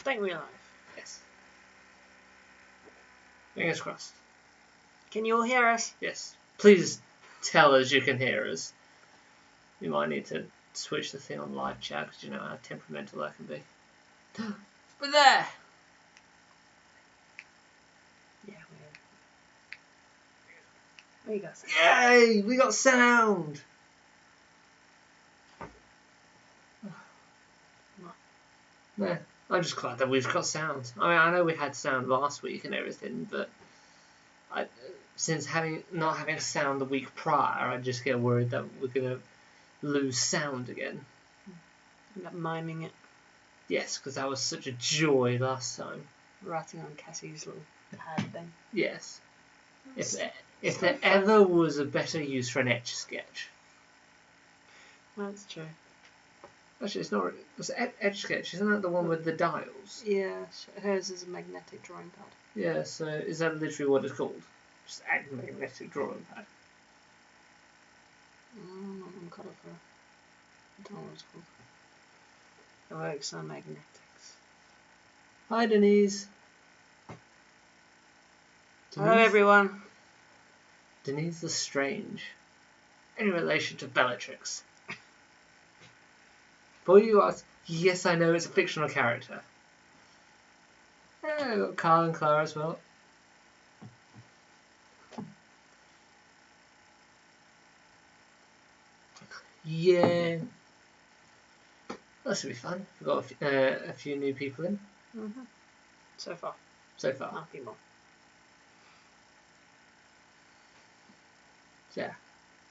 Don't we alive? Yes. Fingers crossed. Can you all hear us? Yes. Please tell us you can hear us. You might need to switch the thing on live chat because you know how temperamental that can be. But there! Yeah, we got sound. Yay! We got sound! No, I'm just glad that we've got sound. I mean, I know we had sound last week and everything, but since not having sound the week prior, I just get worried that we're gonna lose sound again. End up miming it, Yes, because that was such a joy last time. writing on Cassie's little pad thing. Yes. If there ever was a better use for an Etch a Sketch. That's true. Actually, it's not. It's Etch a Sketch, isn't that the one with the dials? Yeah, hers is a magnetic drawing pad. Yeah, so is that literally what it's called? Just a magnetic drawing pad. I'm not colour for it. I don't know what it's called. It works on magnetics. Hi, Denise. Hello, everyone. Denise the Strange. Any relation to Bellatrix? Before you ask, yes, I know it's a fictional character. Yeah, we've got Carl and Clara as well. Yeah. That should be fun. We've got a few new people in. Mm-hmm. So far. A few more. Yeah.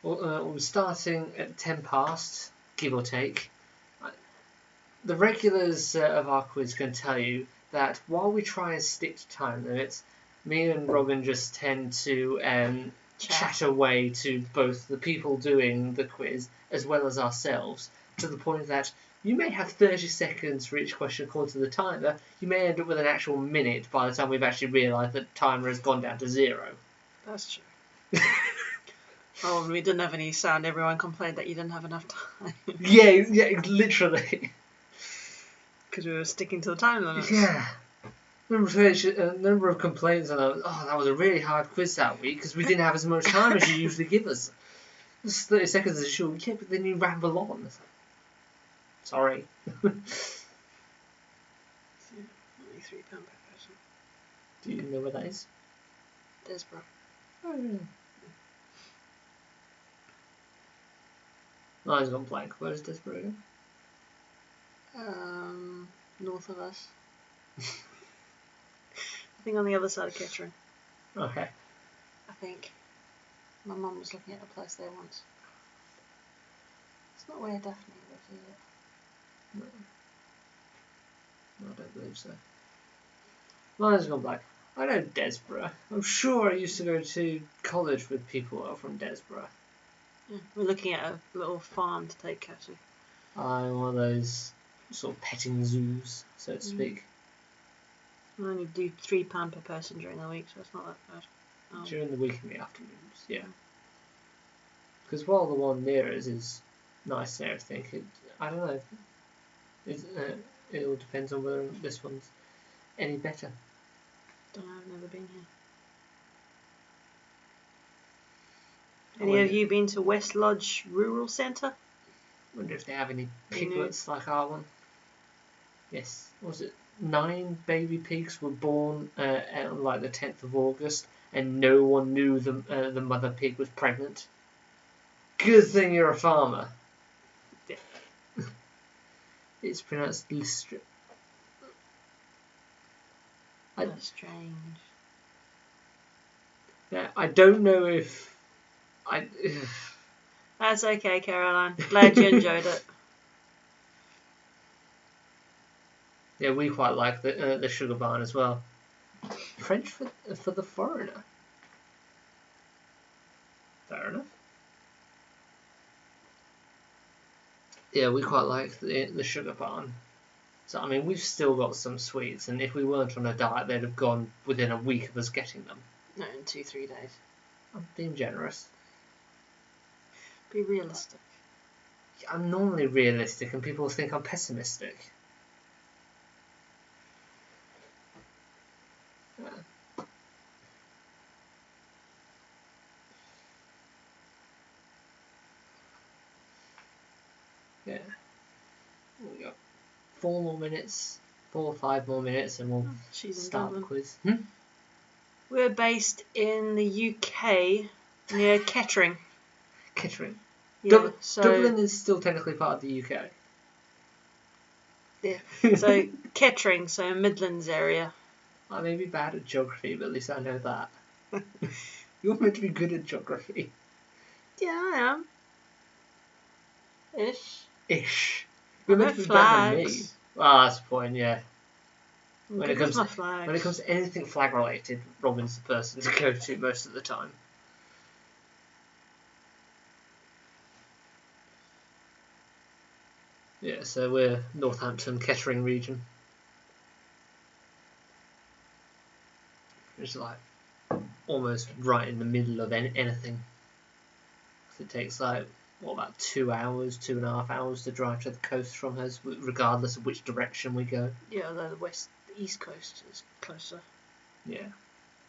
We're starting at 10 past, give or take. The regulars of our quiz can tell you that while we try and stick to time limits, me and Robin just tend to chat away to both the people doing the quiz as well as ourselves, to the point that you may have 30 seconds for each question according to the timer. You may end up with an actual minute by the time we've actually realised that the timer has gone down to 0. That's true. Oh, we didn't have any sound. Everyone complained that you didn't have enough time. yeah, literally. Because we were sticking to the time limits. Yeah. Number of complaints on that was a really hard quiz that week because we didn't have as much time as you usually give us. Just 30 seconds is short. Yeah, but then you ramble on. Sorry. Only £3 per person. Do you know where that is? Desborough. Oh, yeah. Mine's gone blank. Where is Desborough again? North of us. I think on the other side of Kettering. Okay. I think. My mum was looking at a place there once. It's not where Daphne lives, is it? No, I don't believe so. Mine's gone blank. I know Desborough. I'm sure I used to go to college with people who are from Desborough. Yeah, we're looking at a little farm to take Cassie. I'm one of those sort of petting zoos, so to speak. We only do £3 per person during the week, so it's not that bad. Oh. During the week and the afternoons, yeah. Because while the one near us is nice and everything, I don't know. It all depends on whether this one's any better. Don't know, I've never been here. Any of you been to West Lodge Rural Centre? I wonder if they have any piglets like our one. Yes. Was it 9 baby pigs were born on like the 10th of August and no one knew the mother pig was pregnant? Good thing you're a farmer. Yeah. It's pronounced Listra. That's strange. Yeah, I don't know if That's okay, Caroline. Glad you enjoyed it. Yeah, we quite like the sugar barn as well. French for the foreigner. Fair enough. Yeah, we quite like the sugar barn. So I mean, we've still got some sweets, and if we weren't on a diet, they'd have gone within a week of us getting them. No, in 2-3 days. I'm being generous. Be realistic. I'm normally realistic, and people think I'm pessimistic. 4 or 5 more minutes, and we'll She's in start the Dublin. quiz. We're based in the UK, near Kettering. Kettering. Yeah, so Dublin is still technically part of the UK. yeah. So Kettering, so Midlands area. I may be bad at geography, but at least I know that. You're meant to be good at geography. Yeah, I am. Ish. You're I meant know to be better than me. flags. Ah, that's the point, yeah. I'm When good it comes with my flags. When it comes to anything flag related, Robin's the person to go to most of the time. Yeah, so we're Northampton, Kettering region. It's like almost right in the middle of anything. It takes like, about 2 hours, 2.5 hours to drive to the coast from us, regardless of which direction we go. Yeah, although the east coast is closer. Yeah.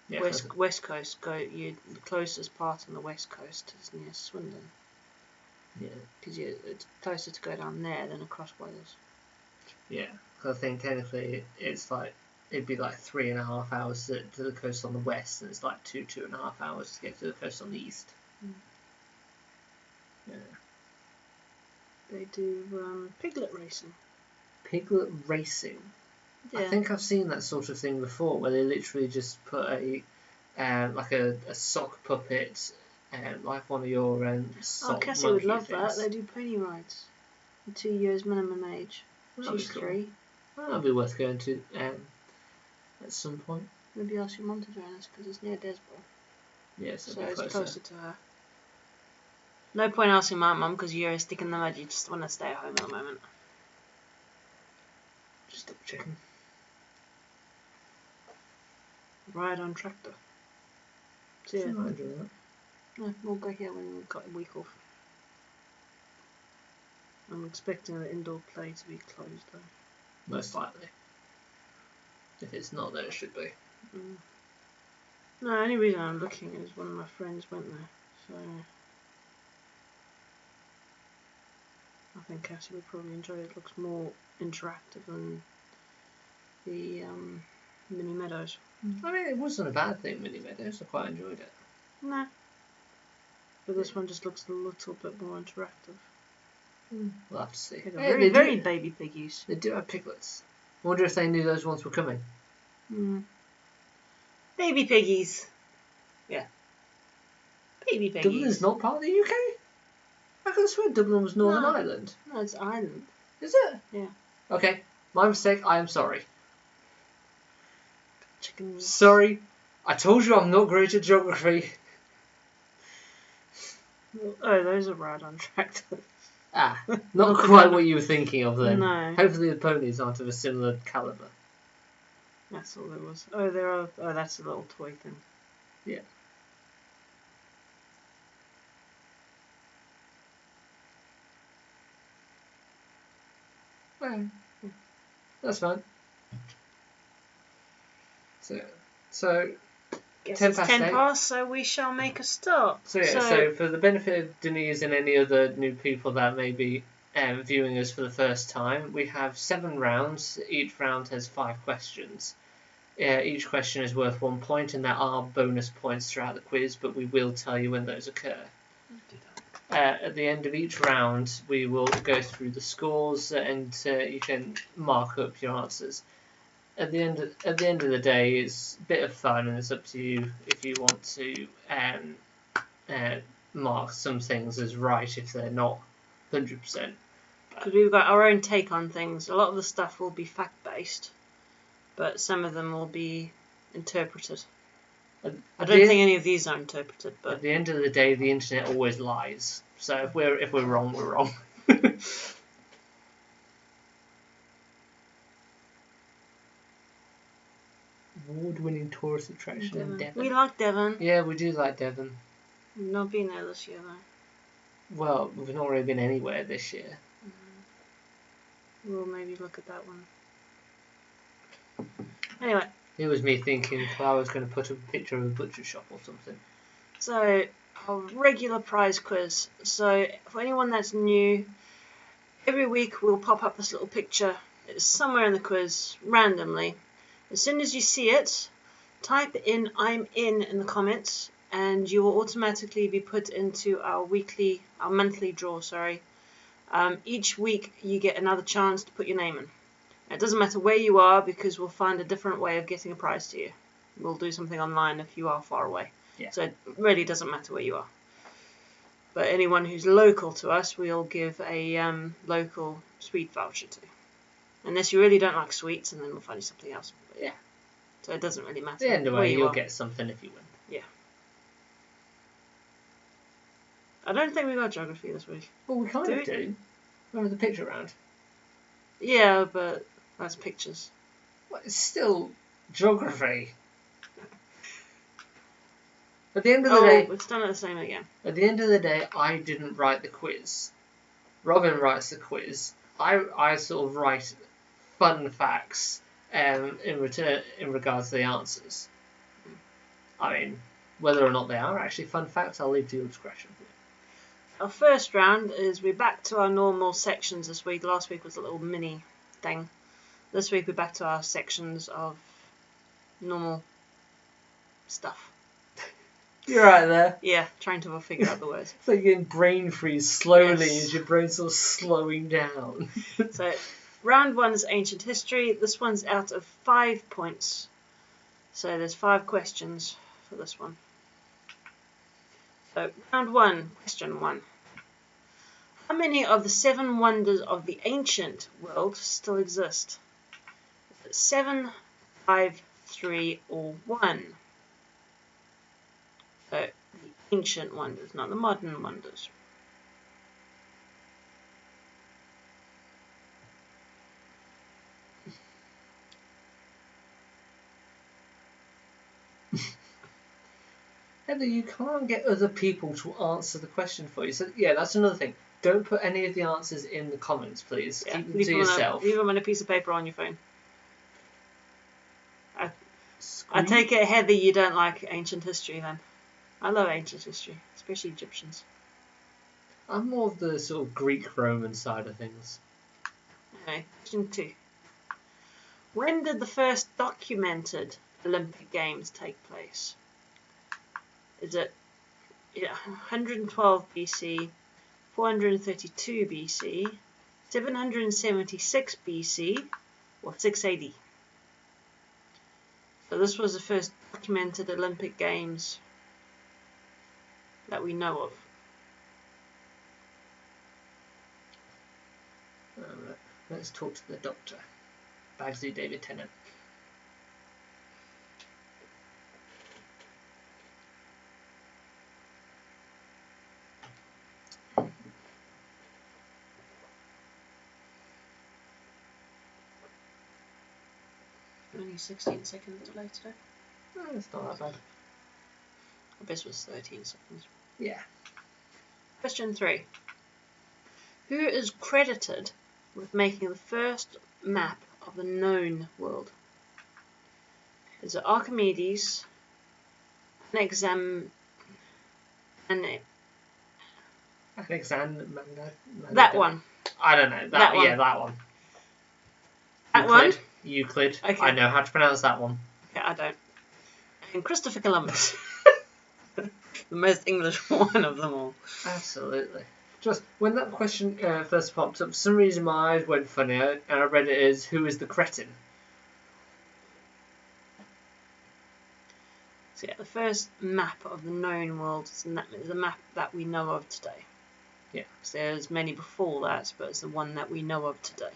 West coast, the closest part on the west coast is near Swindon. Yeah. Because it's closer to go down there than across Wales. Yeah, because I think technically it'd be like 3.5 hours to the coast on the west, and it's like 2.5 hours to get to the coast on the east. Yeah. They do piglet racing. Piglet racing. Yeah. I think I've seen that sort of thing before, where they literally just put a sock puppet, like one of your sock Cassie would monkey love things. that. They do pony rides. 2 years minimum age. That'd She's be cool. 3. That'd be worth going to at some point. Maybe ask your mum to join us because it's near Desborough. Yeah, So it's closer to her. No point asking my mum because you're a stick in the mud. You just want to stay at home at the moment. Just double checking. Ride on tractor. So yeah. I enjoy that. No, we'll go here when we've got a week off. I'm expecting the indoor play to be closed though. Most likely. If it's not, then it should be. No, the only reason I'm looking is one of my friends went there, so I think Cassie would probably enjoy it. It looks more interactive than the Mini Meadows. I mean, it wasn't a bad thing, Mini Meadows. I quite enjoyed it. No. But this one just looks a little bit more interactive. We'll have to see. They got very baby piggies. They do have piglets. I wonder if they knew those ones were coming. Baby piggies. Yeah. Baby piggies. Dublin's not part of the UK? I could have sworn Dublin was Northern Ireland. No, it's Ireland. Is it? Yeah. Okay, my mistake. I am sorry. Chickens. Sorry. I told you I'm not great at geography. Oh, those are ride on tractors. Not quite what you were thinking of then. No. Hopefully the ponies aren't of a similar calibre. That's all there was. Oh, there are. Oh, that's a little toy thing. Yeah. Well, that's fine. So Guess 10 it's past 10 8. past, so we shall make a start. So for the benefit of Denise and any other new people that may be viewing us for the first time, we have 7 rounds. Each round has 5 questions. Each question is worth 1 point, and there are bonus points throughout the quiz, but we will tell you when those occur. At the end of each round, we will go through the scores, and you can mark up your answers. At the end of the day, it's a bit of fun, and it's up to you if you want to mark some things as right if they're not 100%. Because we've got our own take on things. A lot of the stuff will be fact-based, but some of them will be interpreted. I don't think any of these are interpreted. But at the end of the day, the internet always lies. So if we're wrong, we're wrong. Award-winning tourist attraction in Devon. We like Devon. Yeah, we do like Devon. We've not been there this year though. Well, we've not really been anywhere this year. We'll maybe look at that one. Anyway. It was me thinking I was going to put a picture of a butcher shop or something. So, our regular prize quiz. So, for anyone that's new, every week we'll pop up this little picture It's somewhere in the quiz, randomly. As soon as you see it, type in "I'm in" the comments, and you will automatically be put into our monthly draw. Each week you get another chance to put your name in. It doesn't matter where you are, because we'll find a different way of getting a prize to you. We'll do something online if you are far away. Yeah. So it really doesn't matter where you are. But anyone who's local to us, we'll give a local sweet voucher to. Unless you really don't like sweets, and then we'll find you something else. But yeah. So it doesn't really matter. Yeah, anyway, where you'll are. get something if you win. Yeah. I don't think we got geography this week. Well, we kind of do. Remember the picture round? Yeah, but that's pictures. Well, it's still geography. At the end of the day, we've done it the same again. At the end of the day, I didn't write the quiz. Robin writes the quiz. I sort of write fun facts in regards to the answers. I mean, whether or not they are actually fun facts, I'll leave to your discretion. Our first round is we're back to our normal sections this week. Last week was a little mini thing. This week we're back to our sections of normal stuff. You're right there. Yeah, trying to figure out the words. It's like you're getting brain freeze slowly Yes. as your brain's sort of slowing down. So, round 1 is ancient history. This one's out of 5 points. So there's 5 questions for this one. So, round 1, question 1. How many of the 7 wonders of the ancient world still exist? Is it 7, 5, 3, or 1? So, the ancient wonders, not the modern wonders. Heather, you can't get other people to answer the question for you. So, yeah, that's another thing. Don't put any of the answers in the comments, please. Yeah, Keep them to yourself. Leave them on a piece of paper on your phone. I take it, Heather, you don't like ancient history then. I love ancient history, especially Egyptians. I'm more of the sort of Greek-Roman side of things. Okay, question 2. When did the first documented Olympic Games take place? Is it 112 BC, 432 BC, 776 BC, or 6 AD? So this was the first documented Olympic Games that we know of. Let's talk to the doctor. Bagsley David Tennant. Only 16 seconds delay today. Oh, it's not that bad. I guess it was 13 seconds. Yeah. Question 3. Who is credited with making the first map of the known world? Is it Archimedes, Alexander that one? I don't know. That one. Yeah, that one. That one? Euclid. Okay. I know how to pronounce that one. Yeah, I don't. And Christopher Columbus. The most English one of them all. Absolutely. Just when that question first popped up, for some reason my eyes went funny, and I read it as, who is the cretin? So yeah, the first map of the known world is the map that we know of today. Yeah. So there's many before that, but it's the one that we know of today.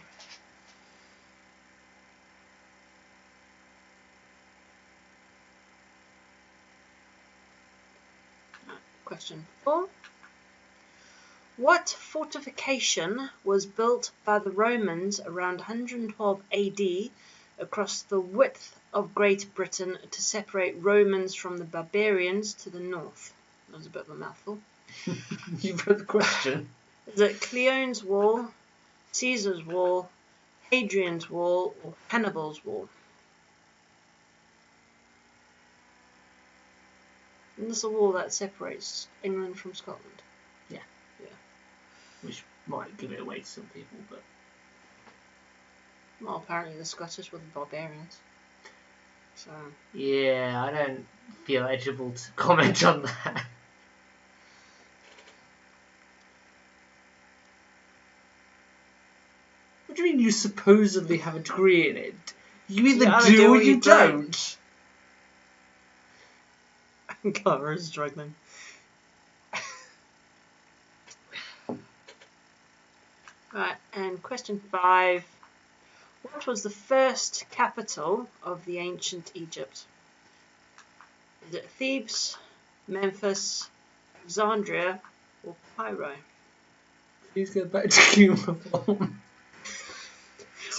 Question 4. What fortification was built by the Romans around 112 AD across the width of Great Britain to separate Romans from the barbarians to the north? That was a bit of a mouthful. You've read the question. Is it Cleon's Wall, Caesar's Wall, Hadrian's Wall, or Hannibal's Wall? And this is a wall that separates England from Scotland. Yeah. Yeah. Which might give it away to some people, but Well, apparently the Scottish were the barbarians. So. Yeah, I don't feel eligible to comment on that. What do you mean you supposedly have a degree in it? You either do or you don't. God, we're struggling. Right, and question 5. What was the first capital of the ancient Egypt? Is it Thebes, Memphis, Alexandria, or Cairo? Please go back to cuneiform.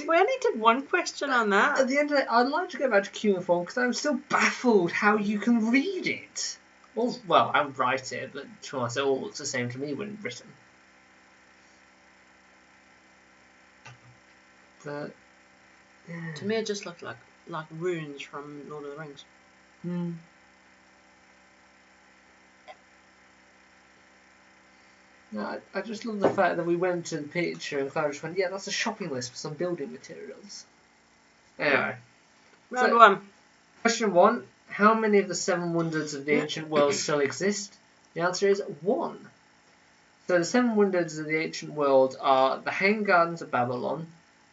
We only did one question on that. At the end of it, I'd like to go back to cuneiform because I'm still baffled how you can read it. Well, I would write it, but to be honest, it all looks the same to me when written. But yeah. To me, it just looked like runes from Lord of the Rings. No, I just love the fact that we went to the picture and Clara just went, yeah, that's a shopping list for some building materials. Anyway. Round 1. Question 1. How many of the 7 wonders of the ancient world still exist? The answer is 1. So the 7 wonders of the ancient world are the Hanging Gardens of Babylon,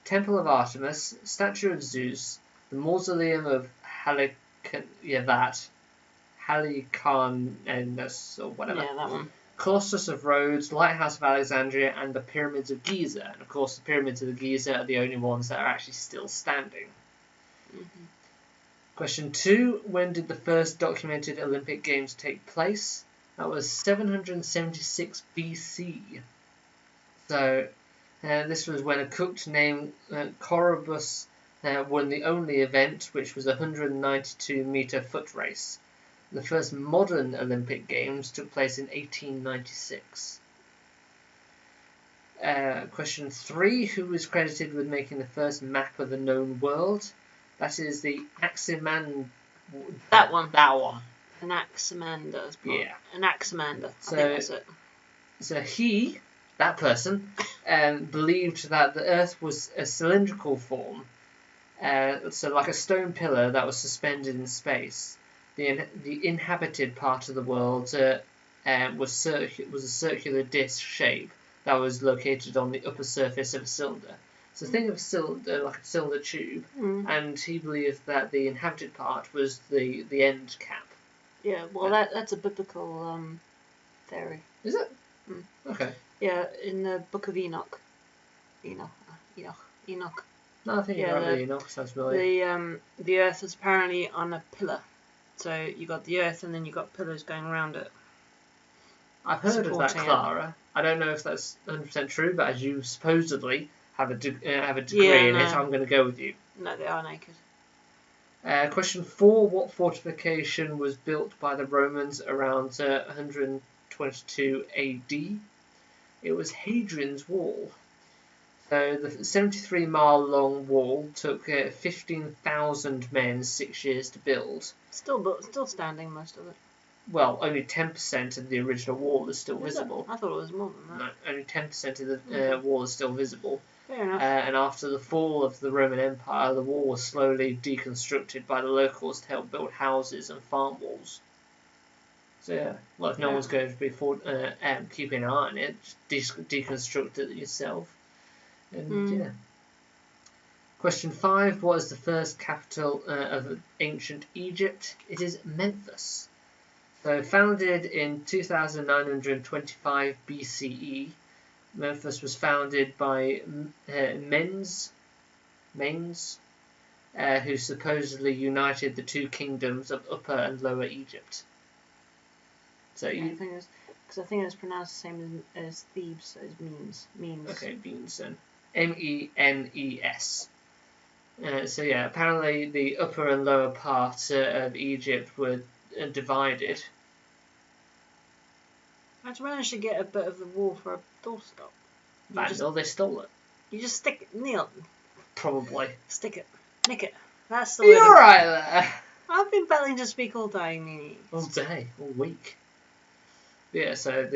Temple of Artemis, Statue of Zeus, the Mausoleum of Halicarnassus or whatever. Yeah, that one. Colossus of Rhodes, Lighthouse of Alexandria, and the Pyramids of Giza. And of course, the Pyramids of Giza are the only ones that are actually still standing. Mm-hmm. Question 2. When did the first documented Olympic Games take place? That was 776 BC. So, this was when a cook named Corybus won the only event, which was a 192-metre foot race. The first modern Olympic Games took place in 1896. Question 3. Who is credited with making the first map of the known world? That is the Anaximander. That one. That one. Anaximander. Yeah. Anaximander. I think that's it. So he, that person, believed that the Earth was a cylindrical form, so like a stone pillar that was suspended in space. The inhabited part of the world was a circular disc shape that was located on the upper surface of a cylinder. So think of a cylinder, like a cylinder tube, and he believed that the inhabited part was the end cap. Yeah, well, that's a biblical theory. Is it? Okay. Yeah, in the Book of Enoch. Enoch. No, I think you're right with Enoch. Sounds familiar. The Earth is apparently on a pillar. So you got the Earth, and then you got pillars going around it. I've heard of that, Clara. I don't know if that's 100% true, but as you supposedly have a degree in it, I'm going to go with you. No, they are naked. Question 4. What fortification was built by the Romans around 122 AD? It was Hadrian's Wall. So the 73-mile-long wall took 15,000 men 6 years to build. Still standing, most of it. Well, only 10% of the original wall is still visible. I thought it was more than that. No, only 10% of the wall is still visible. Fair enough. And after the fall of the Roman Empire, the wall was slowly deconstructed by the locals to help build houses and farm walls. So yeah, well, if no one's going to be keeping an eye on it, just deconstruct it yourself. And yeah. Question 5. What is the first capital of ancient Egypt? It is Memphis. So founded in 2925 BCE, Memphis was founded by Menes, who supposedly united the two kingdoms of Upper and Lower Egypt. So I think it was pronounced the same as Thebes, so it's Menes. Okay, Menes then. MENES. So yeah, apparently the upper and lower part of Egypt were divided. How'd you manage to get a bit of the wall for a doorstop? Vandal, they stole it. You just stick it, Neil. Probably. Stick it. Nick it. That's the word. You're right there. I've been battling to speak all day, Nini. All day, all week. Yeah, so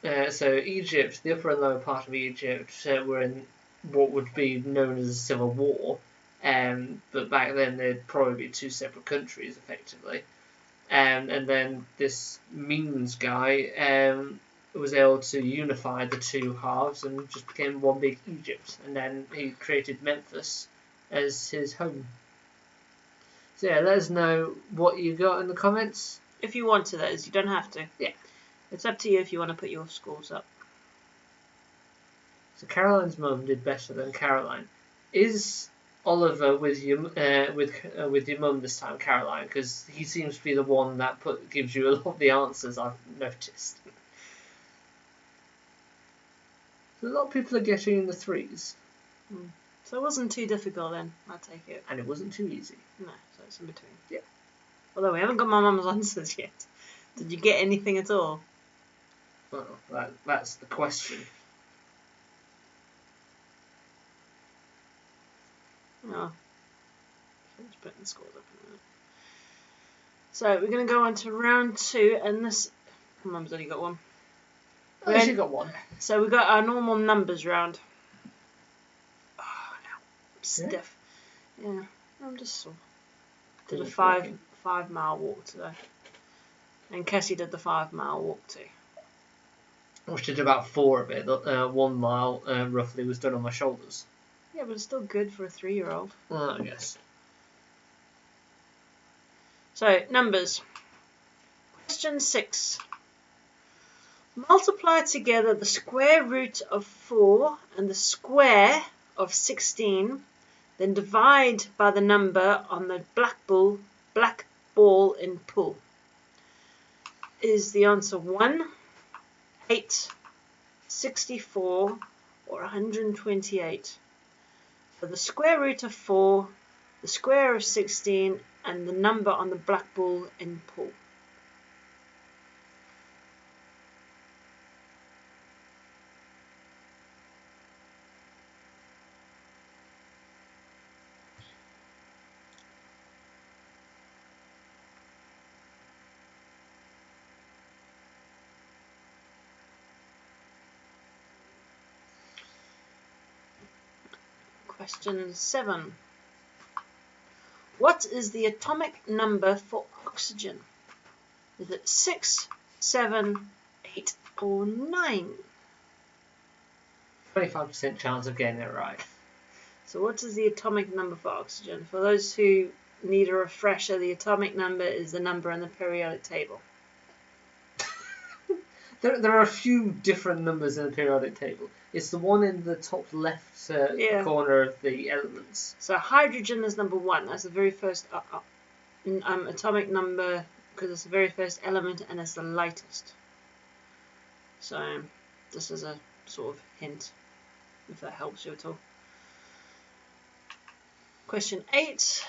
Egypt, the upper and lower part of Egypt were in what would be known as a civil war. But back then they'd probably be two separate countries, effectively. And then this Means guy was able to unify the two halves and just became one big Egypt. And then he created Memphis as his home. So yeah, let us know what you got in the comments. If you want to, that is. You don't have to. Yeah. It's up to you if you want to put your scores up. So Caroline's mum did better than Caroline. Is Oliver with your mum this time, Caroline? Because he seems to be the one that gives you a lot of the answers I've noticed. So a lot of people are getting in the 3s. So it wasn't too difficult then, I take it. And it wasn't too easy. No, so it's in between. Yeah. Although we haven't got my mum's answers yet. Did you get anything at all? Well, that's the question. Oh. Let's put the scores up in a minute. So we're going to go on to round 2, and this... Mum's only got one. Oh, she got one. So we've got our normal numbers round. Oh, no. Stiff. Yeah, I'm just sore. Did a 5-mile walk today. And Cassie did the 5-mile walk too. Which did about 4 of it. 1 mile roughly was done on my shoulders. Yeah, but it's still good for a 3-year-old. Well, I guess. So, numbers. Question 6. Multiply together the square root of 4 and the square of 16, then divide by the number on the black ball in pool. Is the answer 1, 8, 64, or 128? So the square root of 4, the square of 16, and the number on the black ball in pool. Question 7. What is the atomic number for oxygen? Is it 6, 7, 8, or 9? 25% chance of getting it right. So what is the atomic number for oxygen? For those who need a refresher, the atomic number is the number in the periodic table. There are a few different numbers in the periodic table. It's the one in the top left corner of the elements. So hydrogen is number 1. That's the very first atomic number because it's the very first element and it's the lightest. So this is a sort of hint, if that helps you at all. Question 8.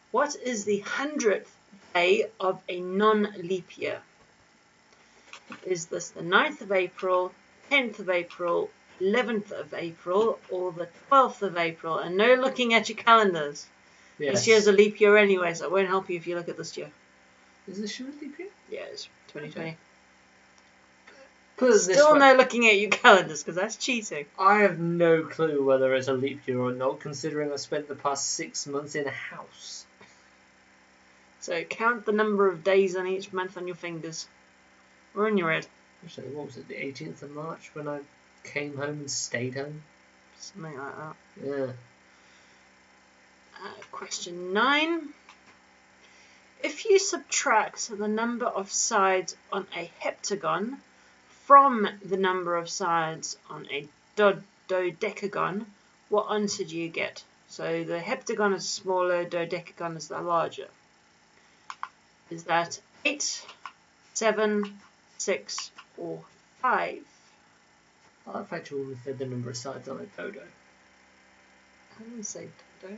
What is the 100th day of a non-leap year? Is this the 9th of April, 10th of April, 11th of April, or the 12th of April? And no looking at your calendars. Yes. This year's a leap year anyway, so it won't help you if you look at this year. Is this year a leap year? Yeah, it's 2020. Okay. Still no looking at your calendars, because that's cheating. I have no clue whether it's a leap year or not, considering I've spent the past 6 months in a house. So count the number of days on each month on your fingers. Or in your head. Actually, what was it, the 18th of March when I came home and stayed home? Something like that. Yeah. Question 9. If you subtract the number of sides on a heptagon from the number of sides on a dodecagon, what answer do you get? So the heptagon is smaller, dodecagon is the larger. Is that 8, 7, 6, or 5? I like the fact you always said the number of sides on a dodo. I didn't say dodo.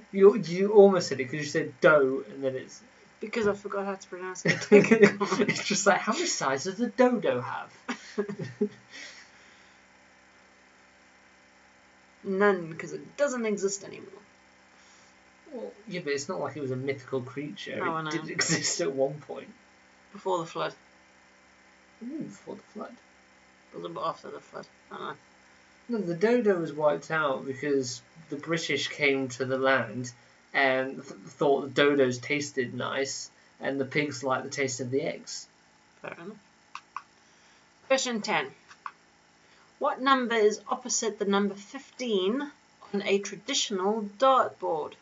You almost said it because you said dough and then it's... Because I forgot how to pronounce it. It's just like, how many sides does a dodo have? None, because it doesn't exist anymore. Well, yeah, but it's not like it was a mythical creature. No, I know. It did exist at one point. Before the flood. Ooh, before the flood. A little bit after the flood. I don't know. No, the dodo was wiped out because the British came to the land and thought the dodos tasted nice, and the pigs liked the taste of the eggs. Fair enough. Question 10. What number is opposite the number 15 on a traditional dartboard?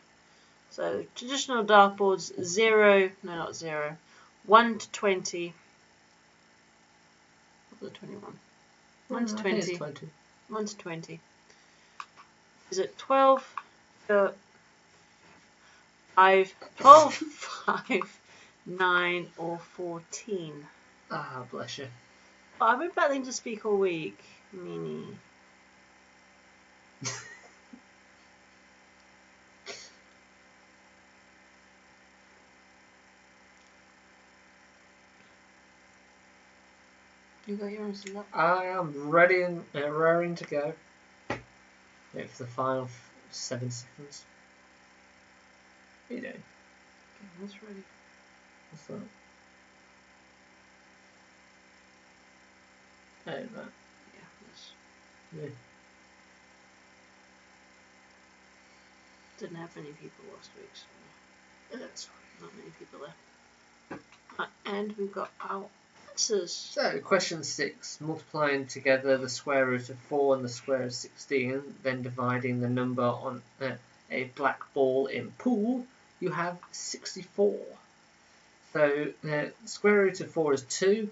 So traditional dartboards 1 to 20. What was it, 21? 1 to 20. 1 to 20. Is it 12, 5, 9, or 14? Ah, bless you. Oh, I've been battling to speak all week. Meanie. You got your answers up? I am ready and raring to go. Wait for the final 7 seconds. What are you doing? Okay, that's ready. What's that? Oh, that. Yeah, that's... Yeah. Didn't have many people last week, so That's fine. not many people there. And we've got our answers. So, question 6. Multiplying together the square root of 4 and the square root of 16, then dividing the number on a black ball in pool, you have 64. So, square root of 4 is 2.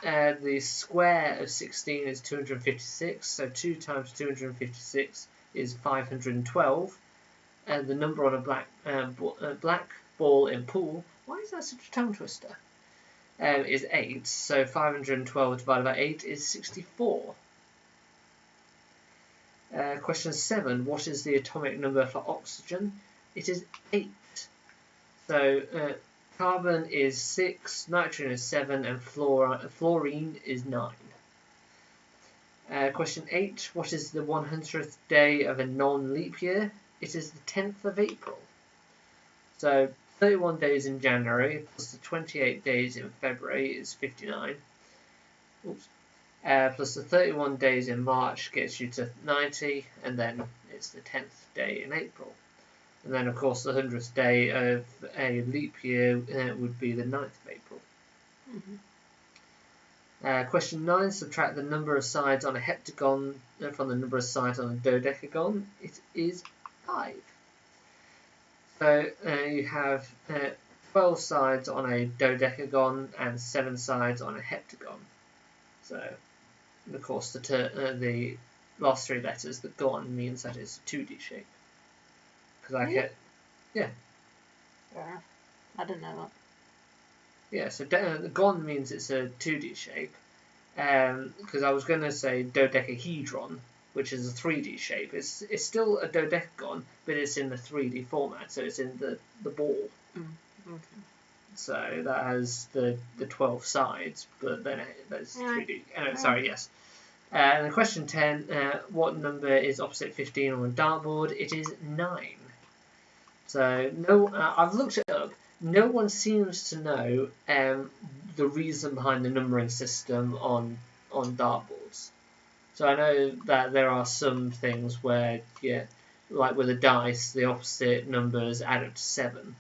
The square of 16 is 256. So, 2 times 256 is 512. And the number on a black ball in pool, why is that such a tongue twister? Is 8, so 512 divided by 8 is 64. Question 7, what is the atomic number for oxygen? It is 8. So carbon is 6, nitrogen is 7, and fluorine is 9. Question 8, what is the 100th day of a non-leap year? It is the 10th of April. So 31 days in January plus the 28 days in February is 59. Oops. Plus the 31 days in March gets you to 90, and then it's the 10th day in April. And then, of course, the 100th day of a leap year would be the 9th of April. Mm-hmm. Question 9, subtract the number of sides on a heptagon from the number of sides on a dodecagon. It is 5. So you have 12 sides on a dodecagon and 7 sides on a heptagon. So, and of course, the last 3 letters, the gon, means that it's a 2D shape. Because I get, yeah. Fair enough. I didn't know that. Yeah, so the gon means it's a 2D shape. Because I was going to say dodecahedron, which is a 3D shape. It's still a dodecagon, but it's in the 3D format, so it's in the ball. Okay. So that has the 12 sides, but then there's 3D. Sorry, yes. And question 10, what number is opposite 15 on a dartboard? It is 9. So I've looked it up. No one seems to know the reason behind the numbering system on dartboards. So I know that there are some things where, like with a dice, the opposite numbers add up to 7.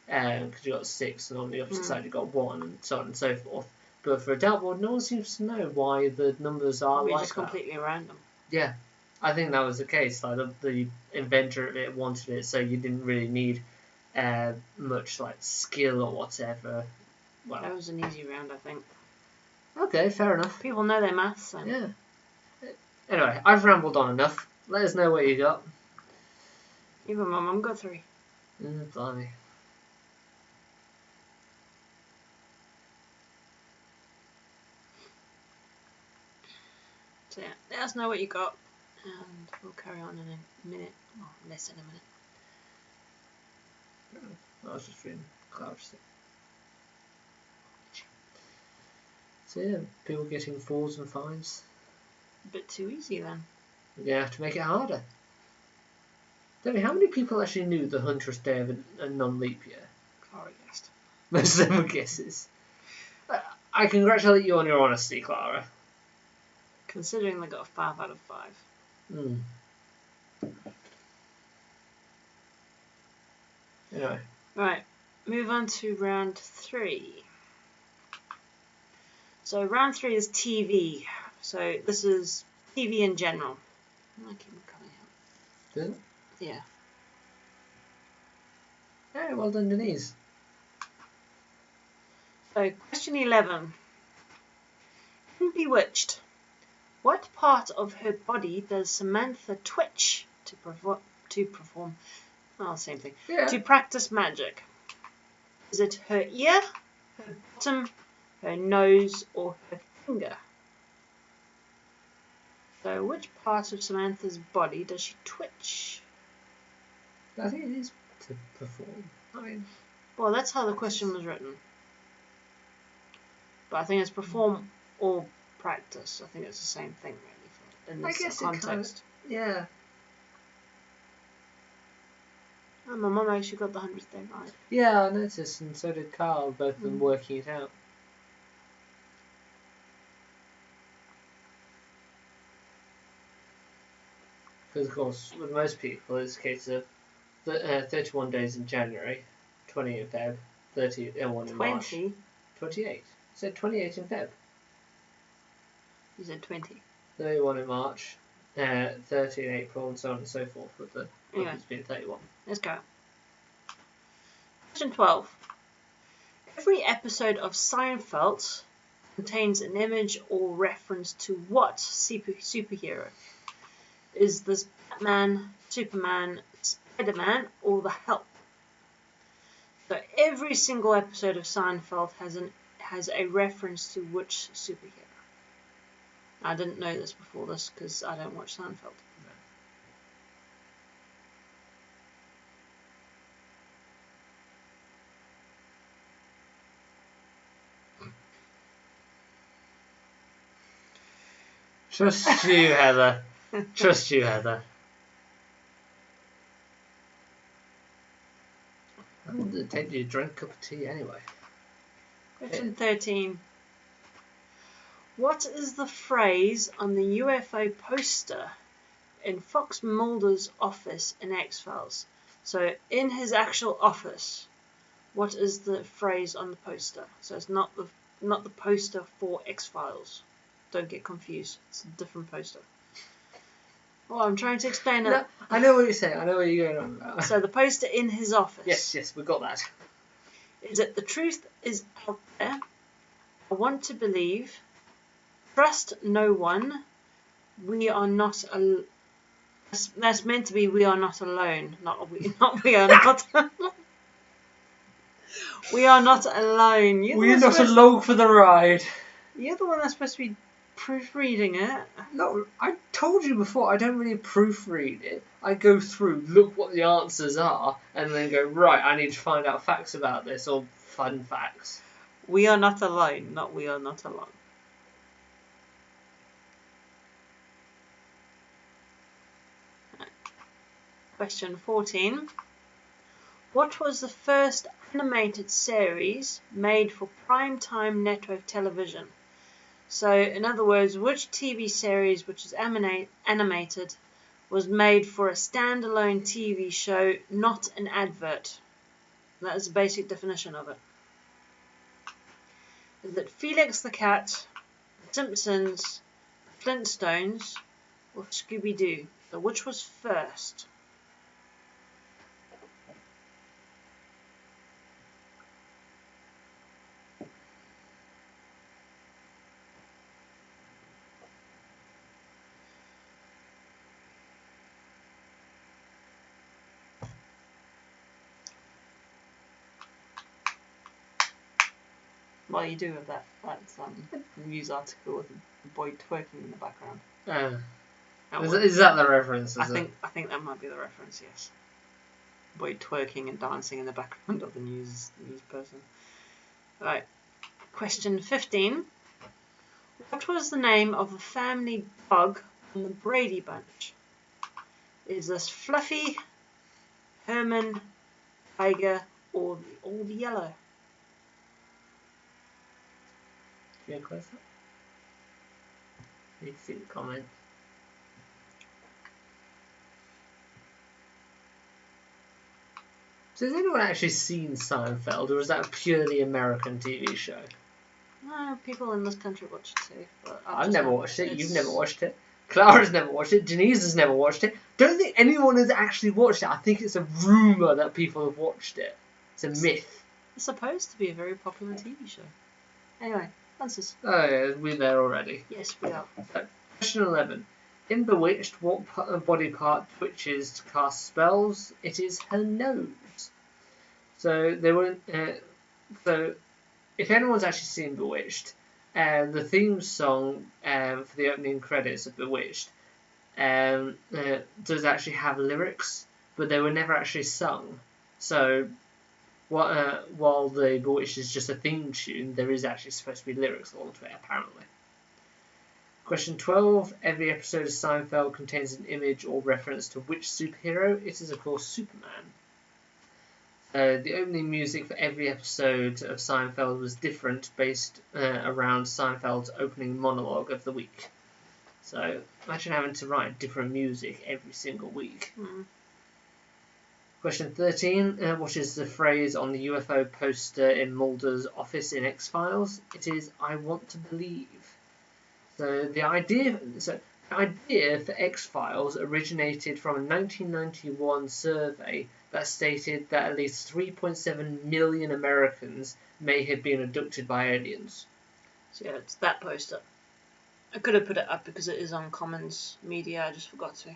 Because you've got 6, and on the opposite side you've got 1, and so on and so forth. But for a dartboard, no one seems to know why the numbers are like that. Just completely random. Yeah, I think that was the case. Like the inventor of it wanted it, so you didn't really need much like skill or whatever. Well, that was an easy round, I think. Okay, fair enough. People know their maths. So. Yeah. Anyway, I've rambled on enough. Let us know what you got. Even my mum got 3. Blimey. So yeah, let us know what you got, and we'll carry on in a minute, or less than a minute. I was just reading Cloud. So yeah, people getting 4s and 5s. A bit too easy then. We're going to have to make it harder. Debbie, how many people actually knew the 100th day of a non-leap year? Clara guessed. Most of them were guesses. I congratulate you on your honesty, Clara. considering they got a 5 out of 5. Hmm. Anyway. Right, move on to round 3. So round 3 is TV. So this is TV in general. I keep it coming out. Does it? Yeah. Yeah, well done, Denise. So question 11. In Bewitched, what part of her body does Samantha twitch to perform? Well, same thing. Yeah. To practice magic. Is it her ear, her bottom, her nose, or her finger? So which part of Samantha's body does she twitch? I think it is to perform. I mean, Well, that's how the question was written. But I think it's perform or practice. I think it's the same thing, really, in I this guess context. yeah. Oh, my mum actually got the 100th day right. Yeah, I noticed, and so did Carl, both of them working it out. Because, of course, with most people, it's a case of 31 days in January, 20 in Feb, 31 in March. 20? 28. I said 28 in Feb. You said 20. 31 in March, 30 in April, and so on and so forth, with the Anyway. it's been 31. Let's go. Question 12. Every episode of Seinfeld contains an image or reference to what superhero? Is this Batman, Superman, Spider-Man, or the Hulk? So every single episode of Seinfeld has a reference to which superhero. I didn't know this before this because I don't watch Seinfeld. Trust you, Heather. Trust you, Heather. I wanted to take you to drink a cup of tea anyway. Question 13. What is the phrase on the UFO poster in Fox Mulder's office in X-Files? So in his actual office, what is the phrase on the poster? So it's not the poster for X-Files. Don't get confused. It's a different poster. Well, I'm trying to explain it. No, I know what you're saying. I know what you're going on about. So the poster in his office. Yes, we got that. Is it the truth is out there? I want to believe. Trust no one. We are not that's meant to be we are not alone. We are not. We are not alone. We're not along for the ride. You're the one that's supposed to be proofreading it. No, I told you before, I don't really proofread it. I go through, look what the answers are, and then go, right, I need to find out facts about this, or fun facts. We are not alone, not we are not alone. Question 14. What was the first animated series made for primetime network television? So, in other words, which TV series which is animated was made for a standalone TV show, not an advert? That is the basic definition of it. Is it Felix the Cat, The Simpsons, Flintstones, or Scooby-Doo? So which was first? Well, you do have that news article with the boy twerking in the background. Is that the reference? I think that might be the reference. Yes, boy twerking and dancing in the background of the news person. Right. Question 15. What was the name of the family dog on the Brady Bunch? Is this Fluffy, Herman, Tiger, or the Old Yellow? Yeah, closer. You can see the comment. So has anyone actually seen Seinfeld, or is that a purely American TV show? No, people in this country watch it too. But I've never watched it. You've never watched it. Clara's never watched it. Denise has never watched it. Don't think anyone has actually watched it. I think it's a rumour that people have watched it. It's a myth. It's supposed to be a very popular TV show. Anyway, answers. Oh yeah, we're there already. Yes, we are. So, question 11. In Bewitched, what body part twitches to cast spells? It is her nose. So they weren't. So if anyone's actually seen Bewitched, the theme song for the opening credits of Bewitched does actually have lyrics, but they were never actually sung. So while the Bewitched is just a theme tune, there is actually supposed to be lyrics along to it, apparently. Question 12. Every episode of Seinfeld contains an image or reference to which superhero? It is, of course, Superman. The opening music for every episode of Seinfeld was different, based around Seinfeld's opening monologue of the week. So imagine having to write different music every single week. Mm. Question 13. What is the phrase on the UFO poster in Mulder's office in X-Files? It is, I want to believe. So the idea for X-Files originated from a 1991 survey that stated that at least 3.7 million Americans may have been abducted by aliens. So yeah, it's that poster. I could have put it up because it is on Commons Media. I just forgot to.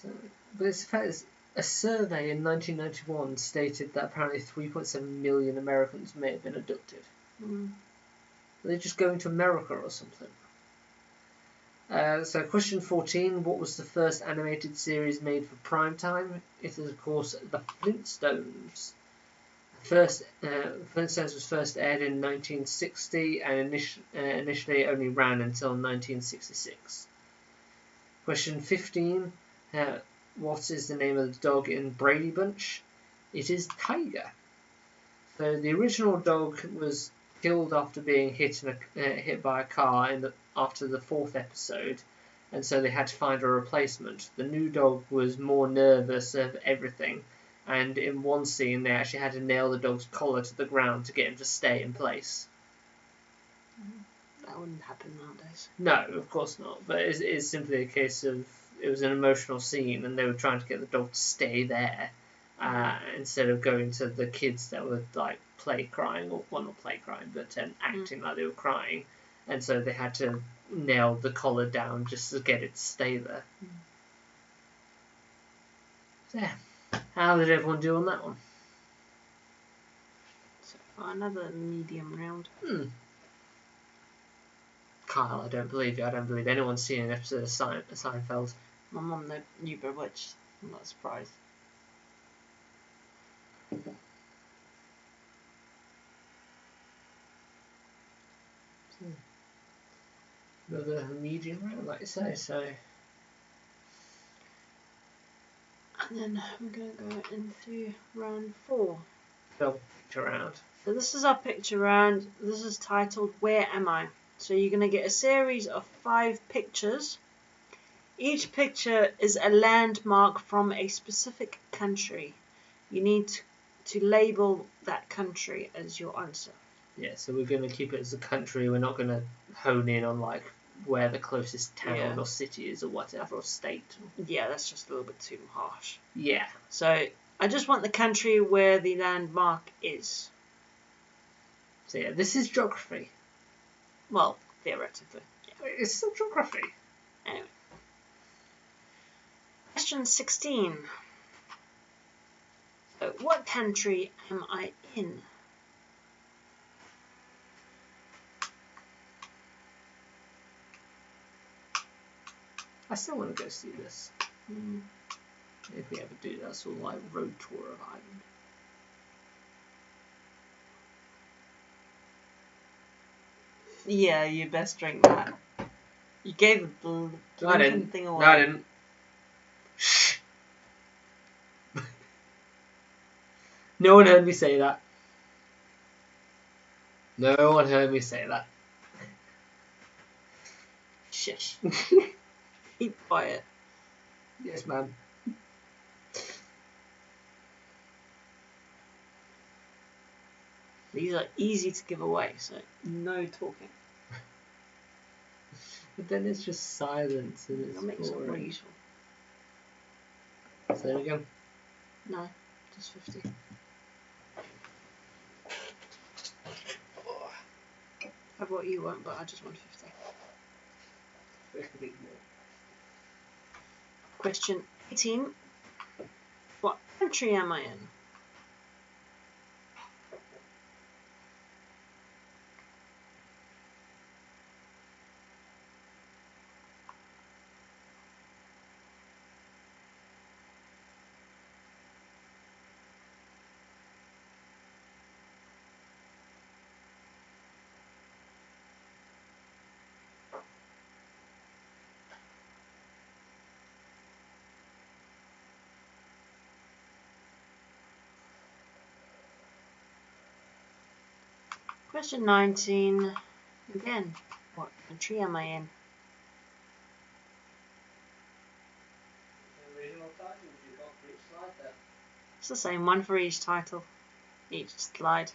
So, but it's the fact is, a survey in 1991 stated that apparently 3.7 million Americans may have been abducted. Mm. Are they just going to America or something? So question 14, what was the first animated series made for primetime? It is, of course, The Flintstones. Flintstones was first aired in 1960 and initially only ran until 1966. Question 15, what is the name of the dog in Brady Bunch? It is Tiger. So the original dog was killed after being hit by a car after the 4th episode, and so they had to find a replacement. The new dog was more nervous of everything, and in one scene they actually had to nail the dog's collar to the ground to get him to stay in place. That wouldn't happen nowadays. No, of course not, but it's simply a case of it was an emotional scene and they were trying to get the dog to stay there instead of going to the kids that were like play crying, or well, not play crying, but acting like they were crying, and so they had to nail the collar down just to get it to stay there. So yeah, how did everyone do on that one? So for another medium round. Kyle, I don't believe you. I don't believe anyone's seen an episode of Seinfeld. My mum knew Bewitched. I'm not surprised. Another medium round, like you say, so. And then we're going to go into round 4. Double picture round. So this is our picture round. This is titled Where Am I? So you're going to get a series of 5 pictures. Each picture is a landmark from a specific country. You need to label that country as your answer. Yeah, so we're going to keep it as a country. We're not going to hone in on like where the closest town or city is or whatever, or state. Yeah, that's just a little bit too harsh. Yeah. So I just want the country where the landmark is. So yeah, this is geography. Well, theoretically. Yeah. It's still geography. Anyway. Question 16. So, what country am I in? I still want to go see this. If we ever do that sort of like road tour of Ireland. Yeah, you best drink that. You gave the blinking thing away. No, I didn't. Shh. No one heard me say that. No one heard me say that. Shush. Keep quiet. Yes, ma'am. These are easy to give away, so no talking. But then it's just silence and That makes it's it more boring. useful. So there we go. No, just 50. I bought you one, but I just want 50. Question 18. What country am I in? Question 19. Again, what country am I in? It's the same one for each title, each slide.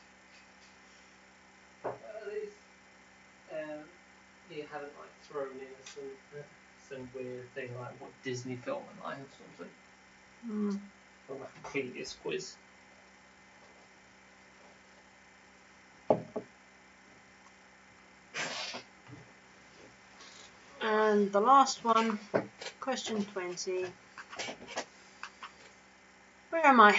You haven't like thrown in some weird thing like what Disney film am I or something from a previous quiz. And the last one, question 20. Where am I?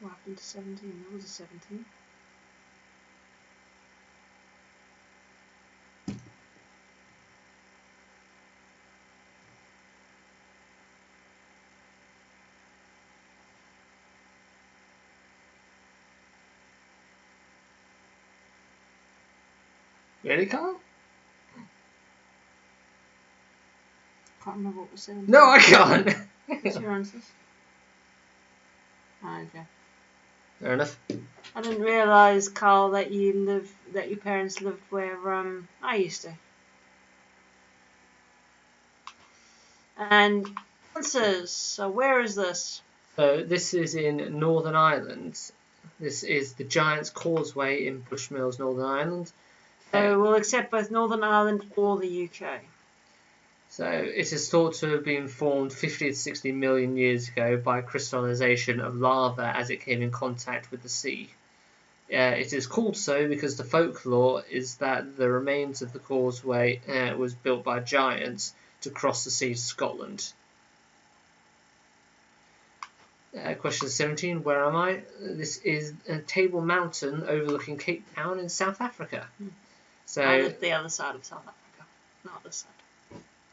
What happened to 17? That was a 17. Really, Carl? Can't remember what was 17. No, I can't. What's your answers? Ah, okay. Fair enough. I didn't realise, Carl, that your parents lived where I used to. And answers. So where is this? So this is in Northern Ireland. This is the Giant's Causeway in Bushmills, Northern Ireland. So we'll accept both Northern Ireland or the UK. So it is thought to have been formed 50 to 60 million years ago by crystallization of lava as it came in contact with the sea. It is called so because the folklore is that the remains of the causeway was built by giants to cross the sea to Scotland. Question 17, where am I? This is Table Mountain overlooking Cape Town in South Africa. So I lived the other side of South Africa, not this side.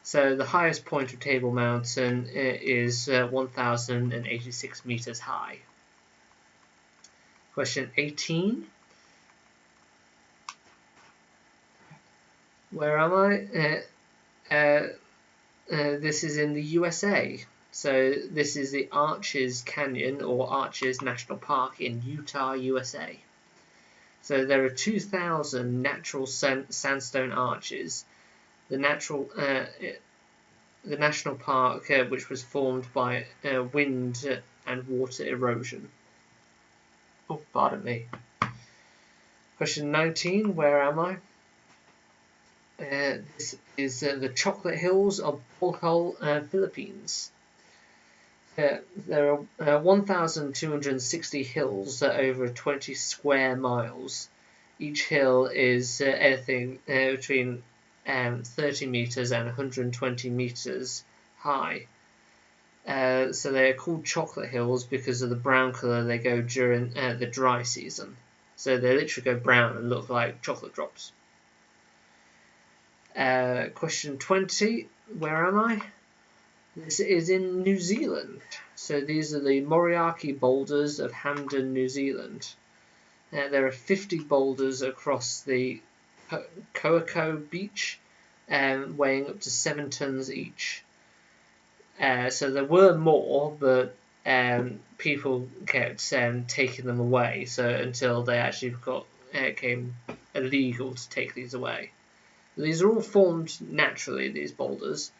So the highest point of Table Mountain is 1,086 meters high. Question 18. Where am I? This is in the USA. So this is the Arches Canyon or Arches National Park in Utah, USA. So there are 2,000 natural sandstone arches. The national park, which was formed by wind and water erosion. Oh, pardon me. Question 19, where am I? This is the Chocolate Hills of Bohol, Philippines. There are 1,260 hills over 20 square miles. Each hill is anything between 30 meters and 120 meters high. So they are called chocolate hills because of the brown colour they go during the dry season. So they literally go brown and look like chocolate drops. Question 20, where am I? This is in New Zealand. So these are the Moriaki boulders of Hamden, New Zealand. There are 50 boulders across the Koako Beach, weighing up to 7 tons each. So there were more, but people kept taking them away. So until they actually came illegal to take these away. These are all formed naturally, these boulders,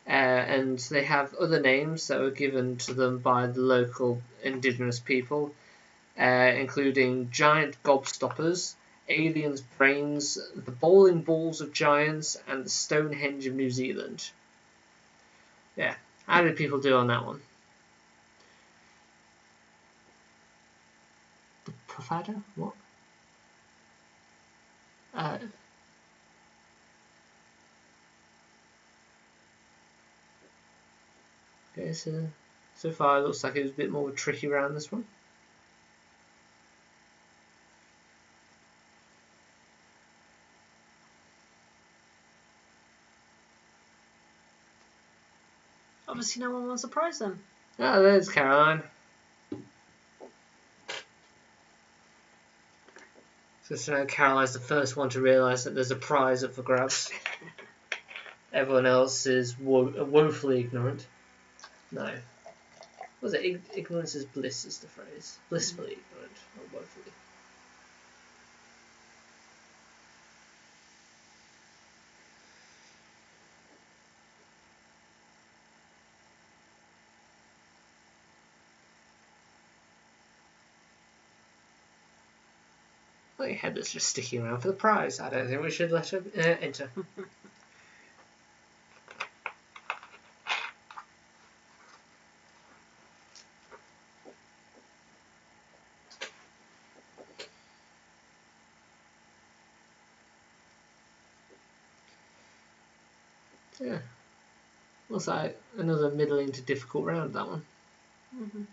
and they have other names that were given to them by the local indigenous people, including giant gobstoppers, aliens' brains, the bowling balls of giants, and the Stonehenge of New Zealand. Yeah, how did people do on that one? The Pafada? What? Okay, so far it looks like it was a bit more tricky around this one. Obviously, no one wants a prize then. Oh, there's Caroline. So Caroline's the first one to realise that there's a prize up for grabs. Everyone else is woefully ignorant. No. Was it ignorance is bliss is the phrase? Blissfully ignorant, not woefully. Well, your Heather's just sticking around for the prize. I don't think we should let her enter. Yeah. Looks like another middling to difficult round, that one. Mm-hmm.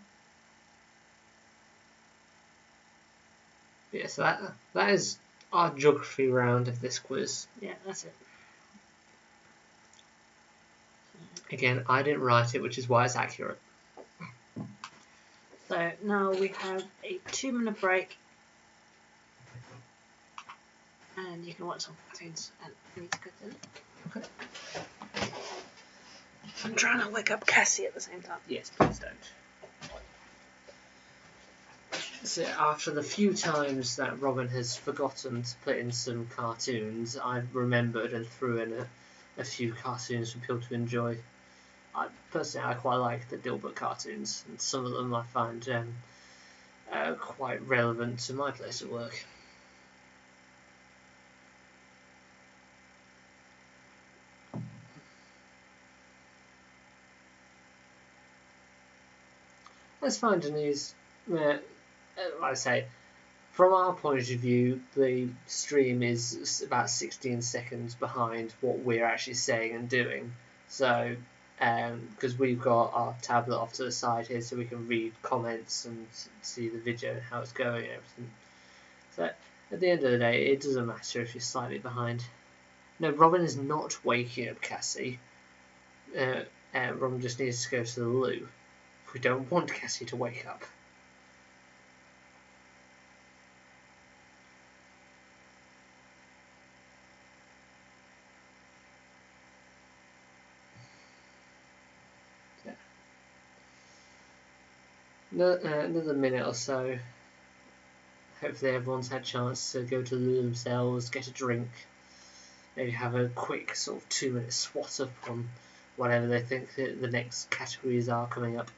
Yeah, so that is our geography round of this quiz. Yeah, that's it. Again, I didn't write it, which is why it's accurate. So now we have a 2-minute break. And you can watch some cartoons and I need to go to it. Okay. I'm trying to wake up Cassie at the same time. Yes, please don't. So after the few times that Robin has forgotten to put in some cartoons, I've remembered and threw in a few cartoons for people to enjoy. Personally, I quite like the Dilbert cartoons, and some of them I find quite relevant to my place of work. Let's find these. Like I say, from our point of view, the stream is about 16 seconds behind what we're actually saying and doing. So, because we've got our tablet off to the side here, so we can read comments and see the video and how it's going and everything. So, at the end of the day, it doesn't matter if you're slightly behind. No, Robin is not waking up Cassie. Robin just needs to go to the loo. We don't want Cassie to wake up. Another minute or so. Hopefully everyone's had a chance to go to the loo themselves, get a drink, maybe have a quick sort of 2-minute swat up on whatever they think the next categories are coming up.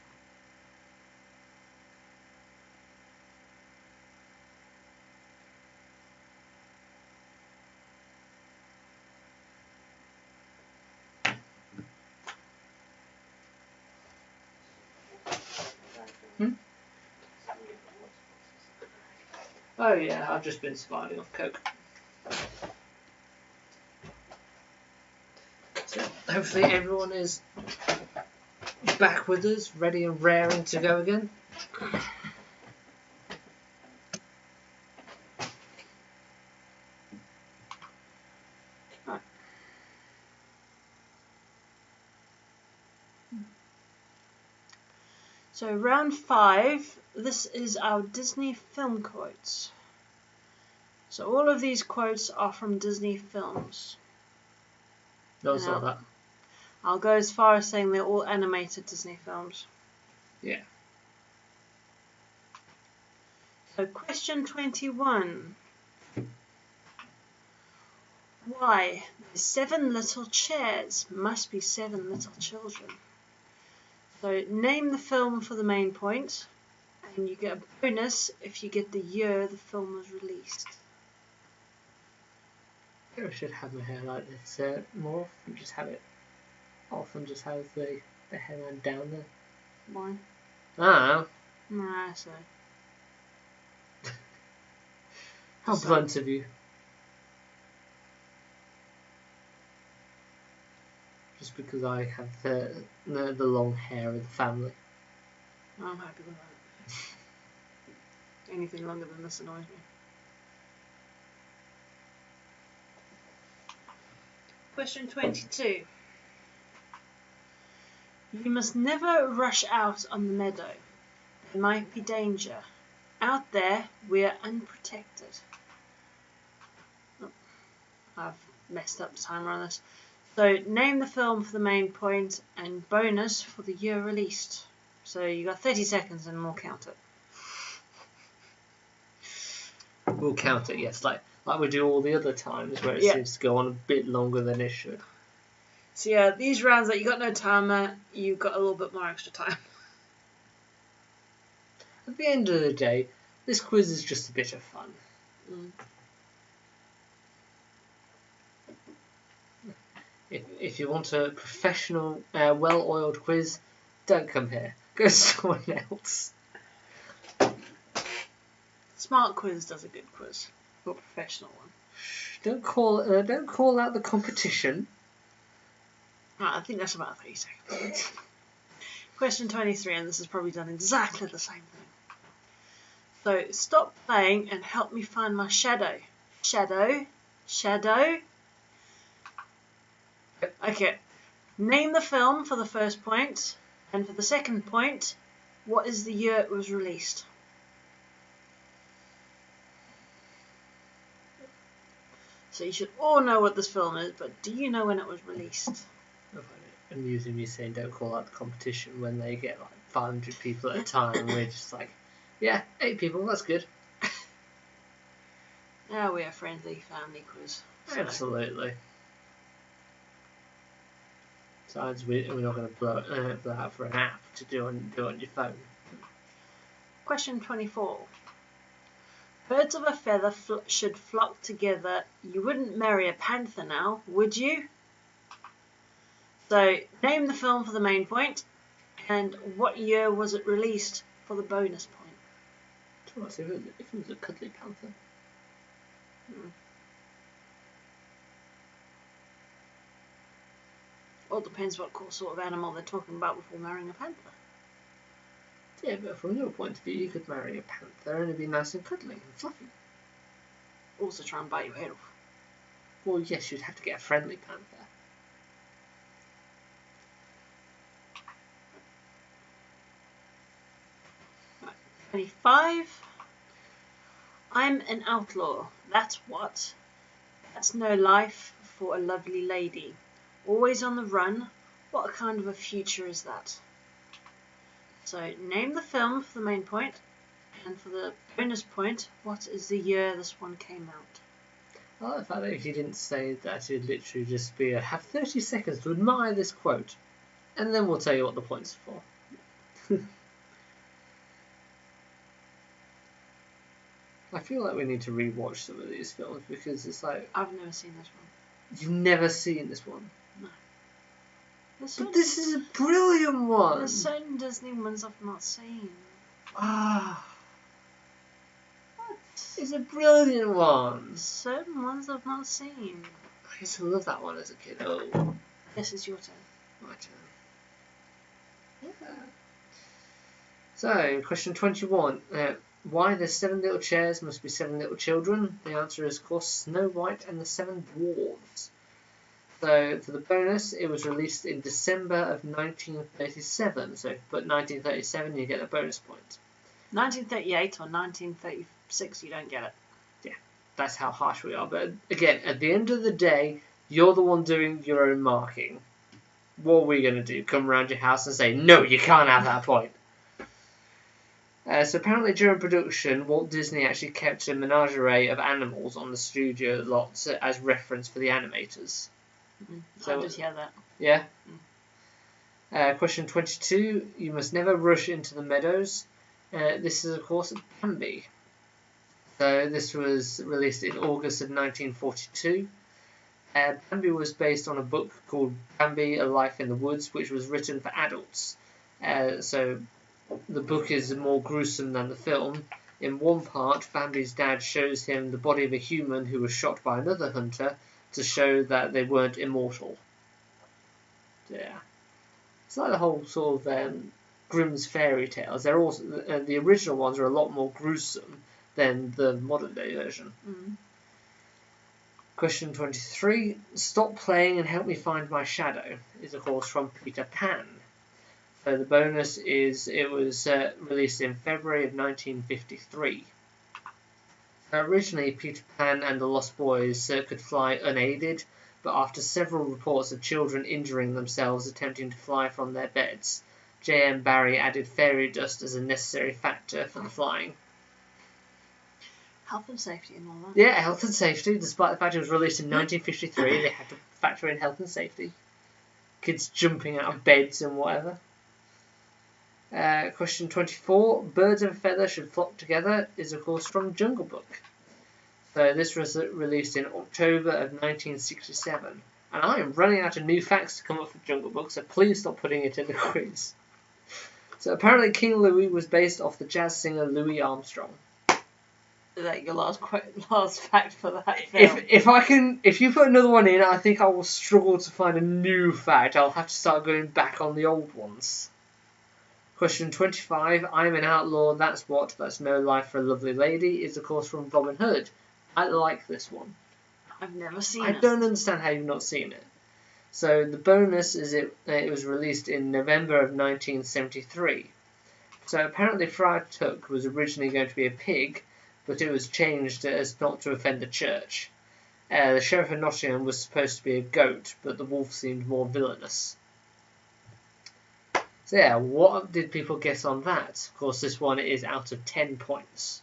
Oh yeah, I've just been surviving off Coke. So hopefully everyone is back with us, ready and raring to go again. So round 5, this is our Disney film quotes. So all of these quotes are from Disney films. No, it's not that. I'll go as far as saying they're all animated Disney films. Yeah. So question 21. Why the 7 little chairs must be 7 little children? So name the film for the main point, and you get a bonus if you get the year the film was released. I should have my hair like this more often. Just have it off and just have the hairline down there. Why? Ah, Nah, so. how blunt of you. Just because I have the long hair of the family. I'm happy with that. Anything longer than this annoys me. Question 22. You must never rush out on the meadow. There might be danger. Out there, we are unprotected. Oh, I've messed up the timer on this. So, name the film for the main point and bonus for the year released. So, you got 30 seconds and we'll count it. We'll count it, yes, like we do all the other times where it Yeah. seems to go on a bit longer than it should. So yeah, these rounds that you got no timer, you got a little bit more extra time. At the end of the day, this quiz is just a bit of fun. If you want a professional, well-oiled quiz, don't come here. Go to someone else. Smart Quiz does a good quiz, or a professional one. Don't call out the competition. Right, I think that's about 30 seconds. Question 23, and this is probably done exactly the same thing. So, stop playing and help me find my shadow. Shadow. Shadow. Okay. Name the film for the first point, and for the second point, what is the year it was released? So you should all know what this film is, but do you know when it was released? I find it amusing me saying don't call out the competition when they get like 500 people at a time. We're just like, yeah, 8 people, that's good. Now we're a friendly family quiz. So. Absolutely. Besides, we're not going to blow out for an app to do on your phone. Question 24. Birds of a feather should flock together. You wouldn't marry a panther now, would you? So, name the film for the main point, and what year was it released for the bonus point? If it was a cuddly panther. Well, it depends what sort of animal they're talking about before marrying a panther. Yeah, but from your point of view, you could marry a panther and it'd be nice and cuddly and fluffy. Also try and bite your head off. Well, yes, you'd have to get a friendly panther. Right. 25. I'm an outlaw. That's what. That's no life for a lovely lady. Always on the run. What kind of a future is that? So, name the film for the main point, and for the bonus point, what is the year this one came out? I like the fact that if you didn't say that, it'd literally just be have 30 seconds to admire this quote, and then we'll tell you what the point's are for. I feel like we need to rewatch some of these films because it's like I've never seen this one. You've never seen this one? No. But this is a brilliant one! There's certain Disney ones I've not seen. Ah. What? It's a brilliant one! Certain ones I've not seen. I used to love that one as a kid. Oh. Yes, it's your turn. My turn. Yeah. So, question 21. Why the 7 little chairs must be 7 little children? The answer is, of course, Snow White and the 7 Dwarves. So, for the bonus, it was released in December of 1937. So, if you put 1937, you get a bonus point. 1938 or 1936, you don't get it. Yeah, that's how harsh we are. But again, at the end of the day, you're the one doing your own marking. What are we going to do? Come around your house and say, no, you can't have that point. So apparently during production, Walt Disney actually kept a menagerie of animals on the studio lot as reference for the animators. I did hear that. Yeah. Question 22. You must never rush into the meadows. This is, of course, Bambi. So this was released in August of 1942. Bambi was based on a book called Bambi, A Life in the Woods, which was written for adults. So the book is more gruesome than the film. In one part, Bambi's dad shows him the body of a human who was shot by another hunter to show that they weren't immortal. Yeah. It's like the whole sort of Grimm's fairy tales. They're also the original ones are a lot more gruesome than the modern day version. Question 23. Stop playing and help me find my shadow is, of course, from Peter Pan. So the bonus is it was released in February of 1953. Originally, Peter Pan and the Lost Boys could fly unaided, but after several reports of children injuring themselves attempting to fly from their beds, J.M. Barrie added fairy dust as a necessary factor for the flying. Health and safety and all that. Yeah, health and safety. Despite the fact it was released in 1953, they had to factor in health and safety. Kids jumping out of beds and whatever. Question 24. Birds of a feather should flock together is, of course, from Jungle Book. So this was released in October of 1967. And I am running out of new facts to come up for Jungle Book, so please stop putting it in the quiz. So apparently King Louie was based off the jazz singer Louis Armstrong. Is that your last fact for that film? If you put another one in, I think I will struggle to find a new fact. I'll have to start going back on the old ones. Question 25. I'm an outlaw, that's no life for a lovely lady is, of course, from Robin Hood. I like this one. I've never seen it. I don't understand how you've not seen it. So the bonus is it was released in November of 1973. So apparently Friar Tuck was originally going to be a pig, but it was changed as not to offend the church. The Sheriff of Nottingham was supposed to be a goat, but the wolf seemed more villainous. So yeah, what did people guess on that? Of course, this one is out of 10 points.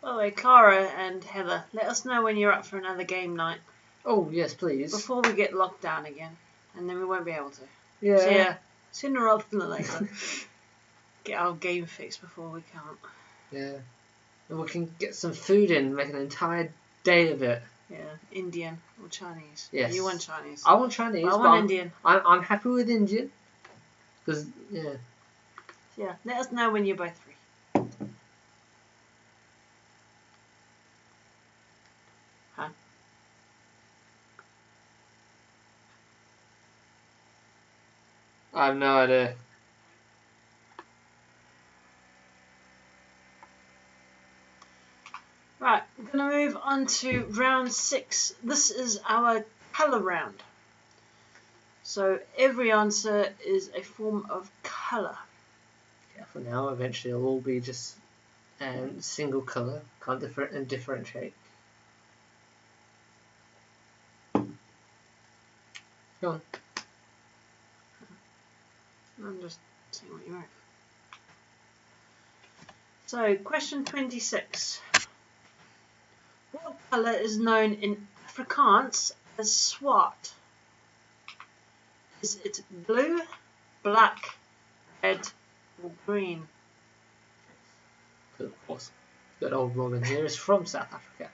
By the way, Clara and Heather, let us know when you're up for another game night. Oh, yes, please. Before we get locked down again, and then we won't be able to. Yeah. So yeah, sooner rather than later, get our game fixed before we can't. Yeah. And we can get some food in, make an entire day of it. Yeah, Indian or Chinese. Yes. You want Chinese. I want Chinese. I want Indian. I'm happy with Indian. Because, yeah. Yeah, let us know when you're both free. Huh? I have no idea. Right, we're going to move on to round 6. This is our colour round. So every answer is a form of colour. Yeah, for now, eventually it'll all be just single colour. Can't differentiate. Go on. I'm just seeing what you wrote. So, question 26. What colour is known in Afrikaans as swart? Is it blue, black, red, or green? Of course, good old Robin here is from South Africa.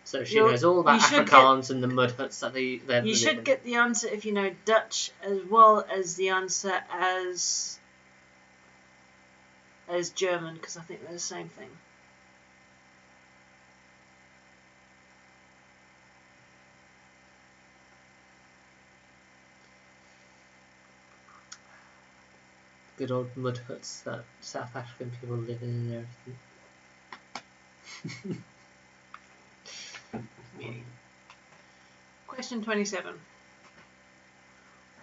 So she You're- knows all about you should Afrikaans and the mud huts that they live You should in. get the answer if you know Dutch as well as the answer as German, because I think they're the same thing. Good old mud huts that South African people live in and everything. Question 27.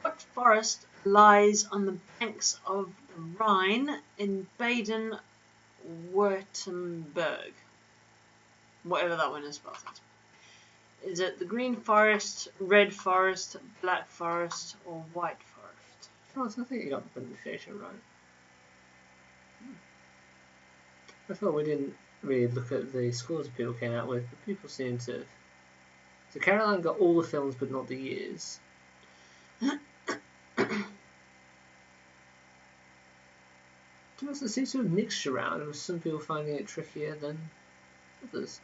What forest lies on the banks of the Rhine in Baden-Württemberg? Whatever that one is spelled. Is it the green forest, red forest, black forest, or white forest? Oh, so I think you got the pronunciation right. I thought we didn't really look at the scores that people came out with, but people seem to. So Caroline got all the films, but not the years. There seems to be a mixture around, with some people finding it trickier than others.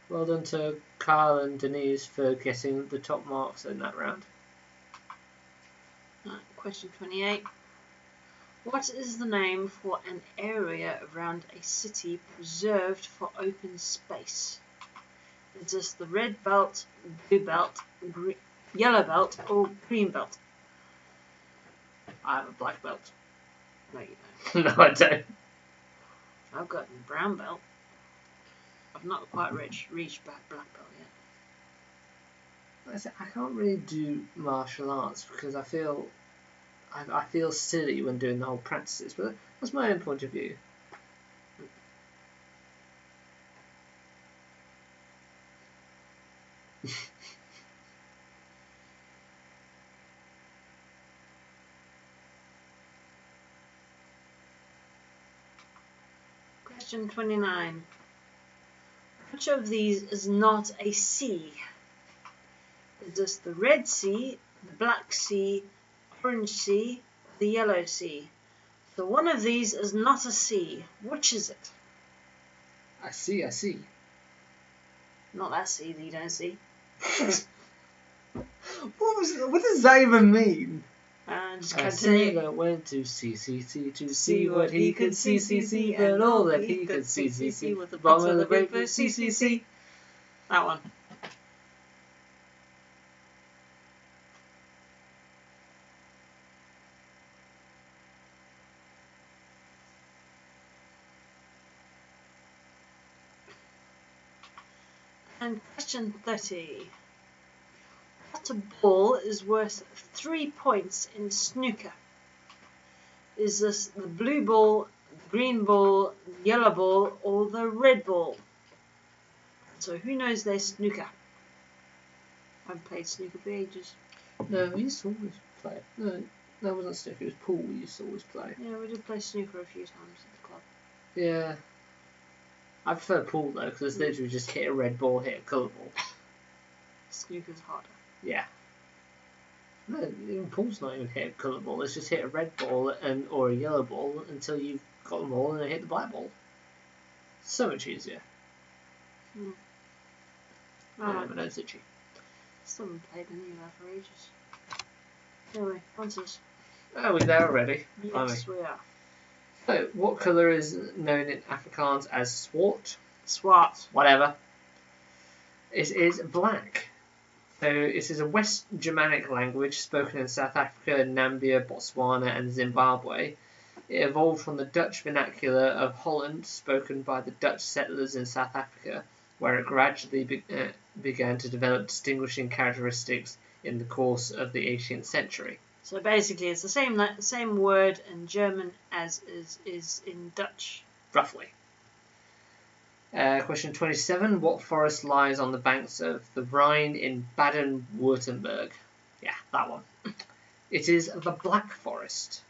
Well done to Carl and Denise for getting the top marks in that round. Right, question 28. What is the name for an area around a city preserved for open space? Is this the red belt, blue belt, yellow belt, or green belt? I have a black belt. No, you don't. No, I don't. I've got a brown belt. I've not quite reached black belt yet. I can't really do martial arts because I feel silly when doing the whole practices, but that's my own point of view. Question 29. Which of these is not a sea? Is this the Red Sea, the Black Sea, Orange Sea, the Yellow Sea? So one of these is not a sea. Which is it? I see. Not that sea that you don't see. What does that even mean? Just A continue. sailor went to sea to see what he could see, but all that he could see with the bottom bottom of the great great sea. That one. And question 30. What ball is worth 3 points in snooker? Is this the blue ball, the green ball, the yellow ball, or the red ball? So who knows their snooker? I've played snooker for ages. No, we used to always play. No, that wasn't snooker, it was pool we used to always play. Yeah, we did play snooker a few times at the club. Yeah. I prefer pool though, because it's literally just hit a red ball, hit a colour ball. Snooker's harder. Yeah. No, even pool's not even hit a colour ball, it's just hit a red ball or a yellow ball until you've got them all and then hit the black ball. So much easier. My nose itchy. Still haven't played any of that for ages. Anyway, answers. Are we there already? Yes, we are. So, what colour is known in Afrikaans as swart? Swart. Whatever. It is black. So, it is a West Germanic language spoken in South Africa, Namibia, Botswana, and Zimbabwe. It evolved from the Dutch vernacular of Holland, spoken by the Dutch settlers in South Africa, where it gradually began to develop distinguishing characteristics in the course of the 18th century. So basically, it's the same word in German as is in Dutch. Roughly. Question 27. What forest lies on the banks of the Rhine in Baden-Württemberg? Yeah, that one. It is the Black Forest.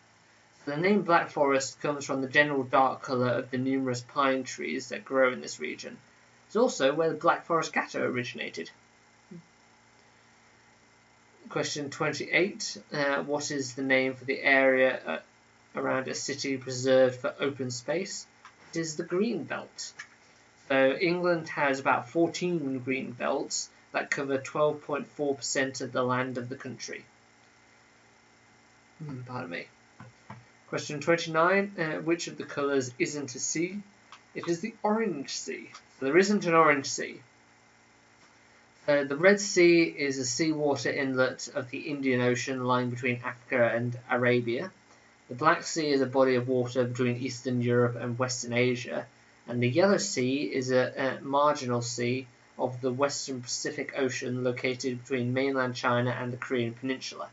The name Black Forest comes from the general dark colour of the numerous pine trees that grow in this region. It's also where the Black Forest Gatto originated. Question 28. What is the name for the area around a city preserved for open space? It is the Green Belt. So England has about 14 green belts that cover 12.4% of the land of the country. Pardon me. Question 29. Which of the colours isn't a sea? It is the Orange Sea. So there isn't an Orange Sea. The Red Sea is a seawater inlet of the Indian Ocean lying between Africa and Arabia. The Black Sea is a body of water between Eastern Europe and Western Asia. And the Yellow Sea is a marginal sea of the Western Pacific Ocean located between mainland China and the Korean Peninsula.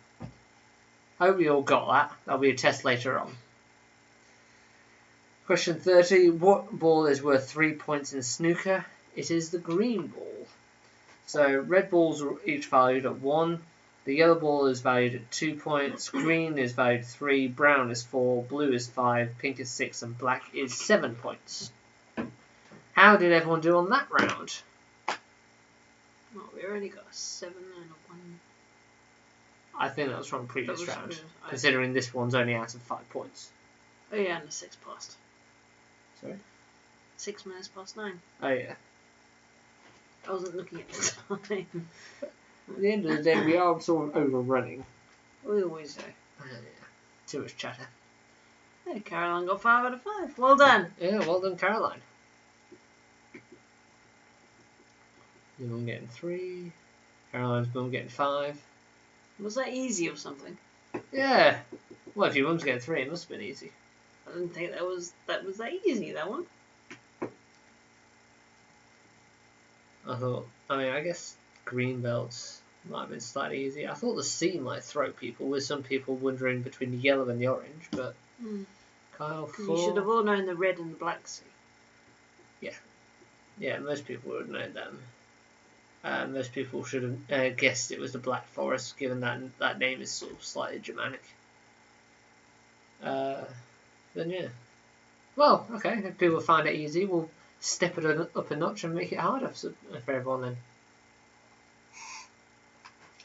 Hope you all got that. That'll be a test later on. Question 30. What ball is worth 3 points in snooker? It is the green ball. So red balls are each valued at 1. The yellow ball is valued at 2 points. Green is valued at 3. Brown is 4. Blue is 5. Pink is 6. And black is 7 points. How did everyone do on that round? Well, we already got a 7 and a 1. I think that was from the previous was round, good. considering this one's only out of 5 points. Oh yeah, and a 6 past. Sorry? 6 minutes past 9. Oh yeah. I wasn't looking at the time. At the end of the day, we are sort of overrunning. We always do. Yeah. Too much chatter. Hey, Caroline got 5 out of 5. Well done. Yeah, well done, Caroline. Your mum getting 3. Caroline's mum getting 5. Was that easy or something? Yeah. Well, if your mum's getting 3, it must have been easy. I didn't think that was that easy, that one. I guess green belts might have been slightly easy. I thought the C might throw people, with some people wondering between the yellow and the orange, but Kyle 4. You should have all known the red and the black C. Yeah, most people would have known them. Most people should have guessed it was the Black Forest, given that name is sort of slightly Germanic. Then yeah. Well, okay, if people find it easy, we'll step it up a notch and make it harder for everyone then.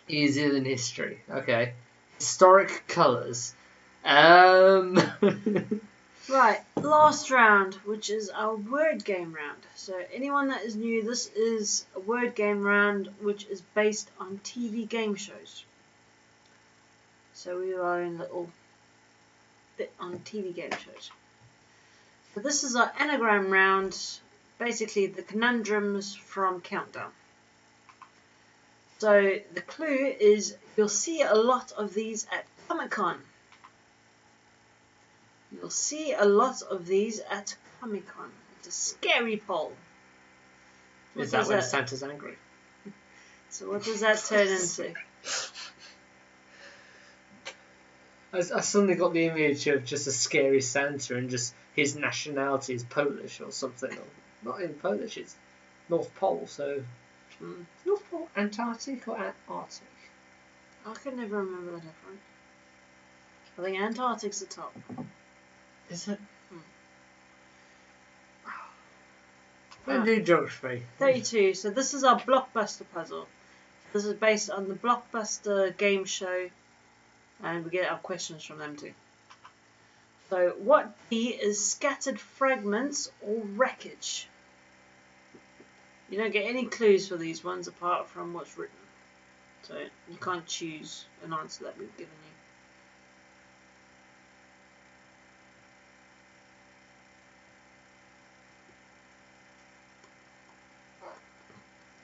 Easier than history. Okay. Historic colours. Right, last round, which is our word game round. So anyone that is new, this is a word game round which is based on TV game shows. So we are in a little bit on TV game shows. So this is our anagram round, basically the conundrums from Countdown. So the clue is you'll see a lot of these at Comic-Con. You'll see a lot of these at Comic-Con. It's a scary poll. Is that when Santa's angry? So what does that turn into? I suddenly got the image of just a scary Santa and just his nationality is Polish or something. Or not even Polish, it's North Pole, so... North Pole, Antarctic or Arctic? I can never remember the difference. I think Antarctic's the top. Is it? Let's do geography. 32. So this is our blockbuster puzzle. This is based on the Blockbuster game show, and we get our questions from them too. So what D is scattered fragments or wreckage? You don't get any clues for these ones apart from what's written. So you can't choose an answer that we've given you.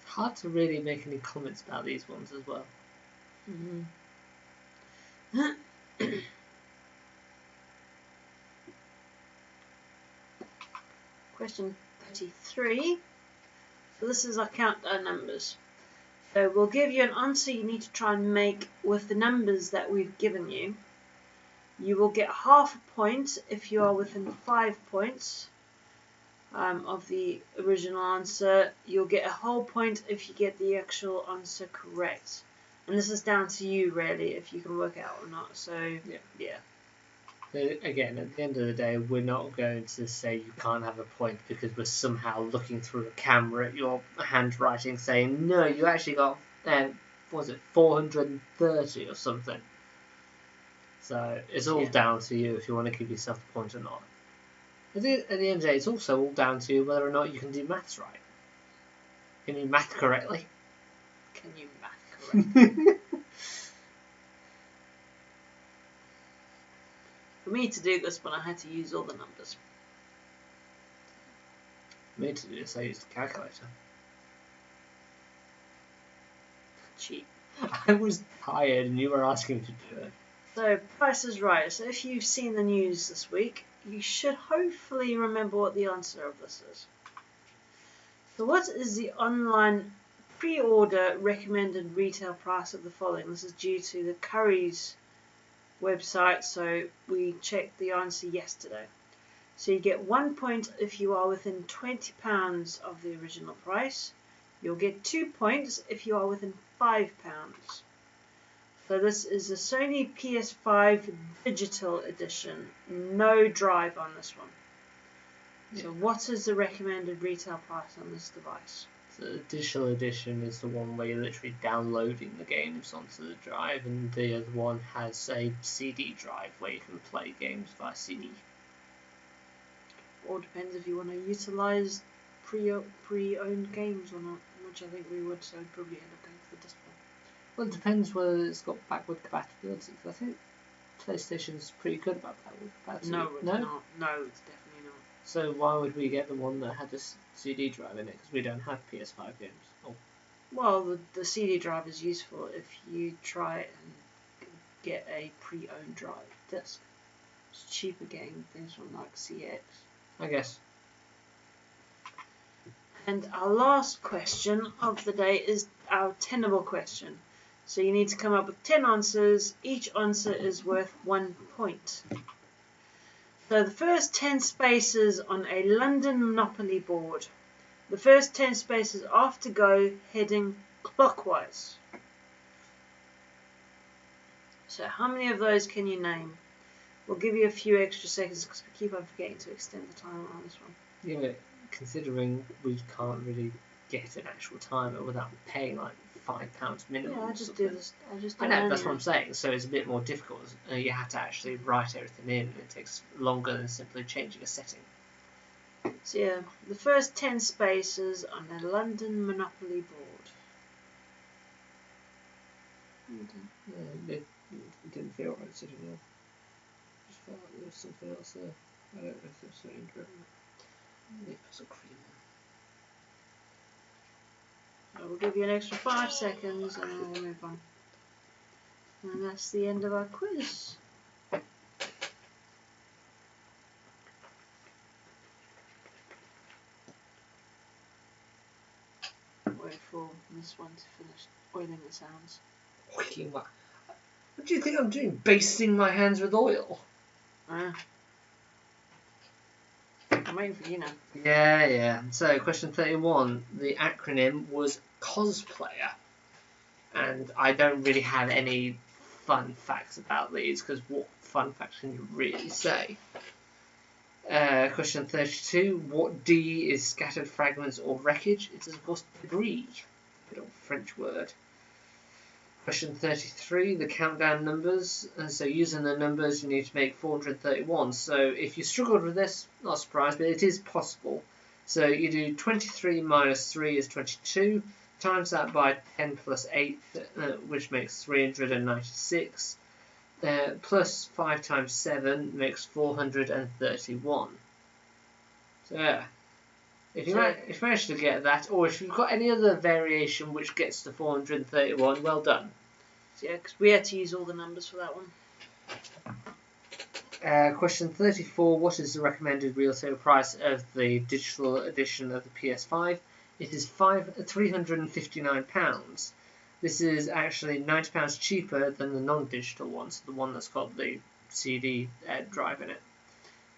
Hard to really make any comments about these ones as well. Question 33. So this is our countdown numbers. So we'll give you an answer you need to try and make with the numbers that we've given you. You will get half a point if you are within 5 points of the original answer. You'll get a whole point if you get the actual answer correct. And this is down to you, really, if you can work it out or not. So, yeah. Again, at the end of the day, we're not going to say you can't have a point because we're somehow looking through a camera at your handwriting saying, no, you actually got, 430 or something. So it's all down to you if you want to give yourself the point or not. At the end of the day, it's also all down to you whether or not you can do maths right. Can you math correctly? Can you math correctly? For me to do this one, I had to use all the numbers. For me to do this, I used a calculator. Cheap. I was tired and you were asking me to do it. So, Price is Right. So if you've seen the news this week, you should hopefully remember what the answer of this is. So what is the online pre-order recommended retail price of the following? This is due to the Currys website, so we checked the answer yesterday. So you get 1 point if you are within £20 of the original price. You'll get 2 points if you are within £5. So this is a Sony PS5 Digital Edition. No drive on this one. So what is the recommended retail price on this device? So the digital edition is the one where you're literally downloading the games onto the drive, and the other one has a CD drive where you can play games via CD. Or depends if you want to utilise pre-owned games or not, which I think we would, so I'd probably end up going for the disc one. Well, it depends whether it's got backward compatibility, because I think PlayStation's pretty good about backward compatibility. No, it's not. No, it's definitely not. So why would we get the one that had a CD drive in it? Because we don't have PS5 games. Oh. Well, the CD drive is useful if you try and get a pre-owned drive disc. It's cheaper getting things from like CX. I guess. And our last question of the day is our tenable question. So you need to come up with 10 answers. Each answer is worth 1 point. So the first 10 spaces on a London Monopoly board. The first 10 spaces are to go heading clockwise. So how many of those can you name? We'll give you a few extra seconds because we keep on forgetting to extend the time on this one. Yeah, but considering we can't really get an actual timer without paying like £5 minimum. Yeah, I'll just do this. I know, that's what I'm saying. So it's a bit more difficult. You have to actually write everything in, and it takes longer than simply changing a setting. So yeah, the first 10 spaces on a London Monopoly board. Yeah, it didn't feel right sitting there. Just felt like there was something else there. I don't know if there's something incorrect. Maybe put some cream on. So we'll give you an extra 5 seconds and then we'll move on. And that's the end of our quiz. Wait for this one to finish oiling the sounds. What do you think I'm doing? Basting my hands with oil? I'm waiting for you now. Yeah. So, question 31. The acronym was cosplayer. And I don't really have any fun facts about these, because what fun facts can you really say? Question 32. What D is scattered fragments or wreckage? It is, of course, debris. Good old French word. Question 33, the countdown numbers. And so using the numbers, you need to make 431. So if you struggled with this, not surprised, but it is possible. So you do 23 minus 3 is 22. Times that by 10 plus 8, which makes 396. Plus 5 times 7 makes 431. So yeah. If you manage to get that, or if you've got any other variation which gets to 431, well done. So yeah, because we had to use all the numbers for that one. Question 34. What is the recommended retail price of the digital edition of the PS5? It is £359. This is actually £90 cheaper than the non-digital one, so the one that's got the CD drive in it.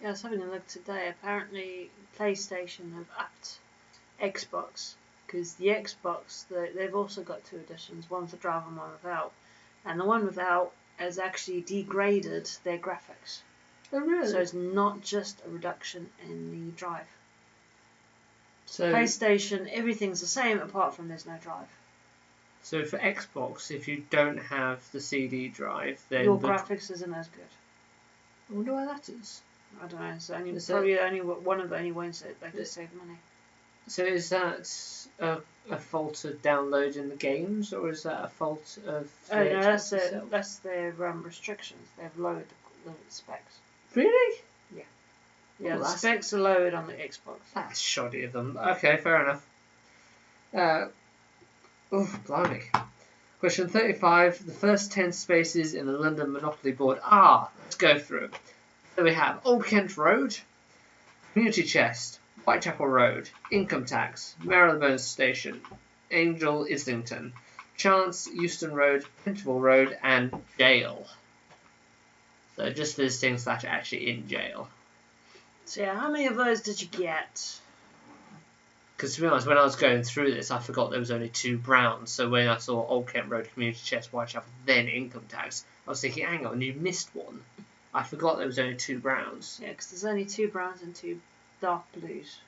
Yeah, I was having a look today. Apparently, PlayStation have upped Xbox, because the Xbox, they've also got 2 editions, one for drive and one without. And the one without has actually degraded their graphics. Oh, really? So it's not just a reduction in the drive. So PlayStation, everything's the same apart from there's no drive. So for Xbox, if you don't have the CD drive, then your graphics isn't as good. I wonder why that is. I don't know. It's probably only one of the only ways that they can save money. So is that a fault of downloading the games, or is that a fault of? Oh no, that's their restrictions. They've lowered the specs. Really? Yeah. Yeah, the specs are lowered on the Xbox. That's shoddy of them. Okay, fair enough. Blimey. Question 35. The first 10 spaces in the London Monopoly board are. Let's go through. So we have Old Kent Road, Community Chest, Whitechapel Road, Income Tax, Marylebone Station, Angel Islington, Chance, Euston Road, Pinterville Road, and Jail. So just those things that are actually in jail. So yeah, how many of those did you get? Because to be honest, when I was going through this, I forgot there was only 2 browns. So when I saw Old Kent Road, Community Chest, Whitechapel, then Income Tax, I was thinking, hang on, you missed one. I forgot there was only 2 browns. Yeah, because there's only 2 browns and 2 dark blues.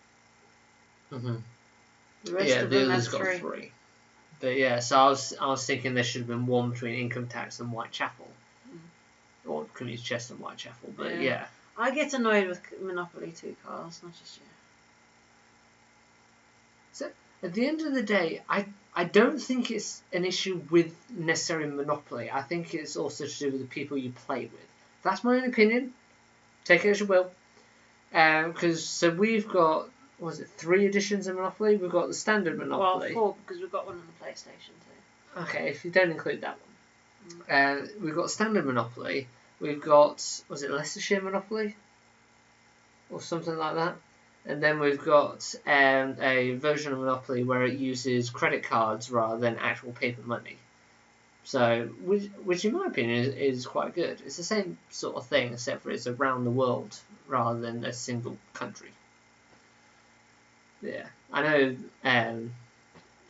Mm-hmm. The rest Yeah, of the them others have got 3. 3. But yeah, so I was thinking there should have been 1 between Income Tax and Whitechapel. Or Community Chest and Whitechapel, but yeah. I get annoyed with Monopoly too, Carl. It's not just you. So at the end of the day, I don't think it's an issue with necessarily Monopoly. I think it's also to do with the people you play with. That's my own opinion. Take it as you will. So we've got, was it 3 editions of Monopoly? We've got the standard Monopoly. Well, 4 because we've got one on the PlayStation too. Okay, if you don't include that one. We've got standard Monopoly. We've got, was it Leicestershire Monopoly? Or something like that. And then we've got a version of Monopoly where it uses credit cards rather than actual paper money. So, which in my opinion is quite good. It's the same sort of thing, except for it's around the world rather than a single country. Yeah, I know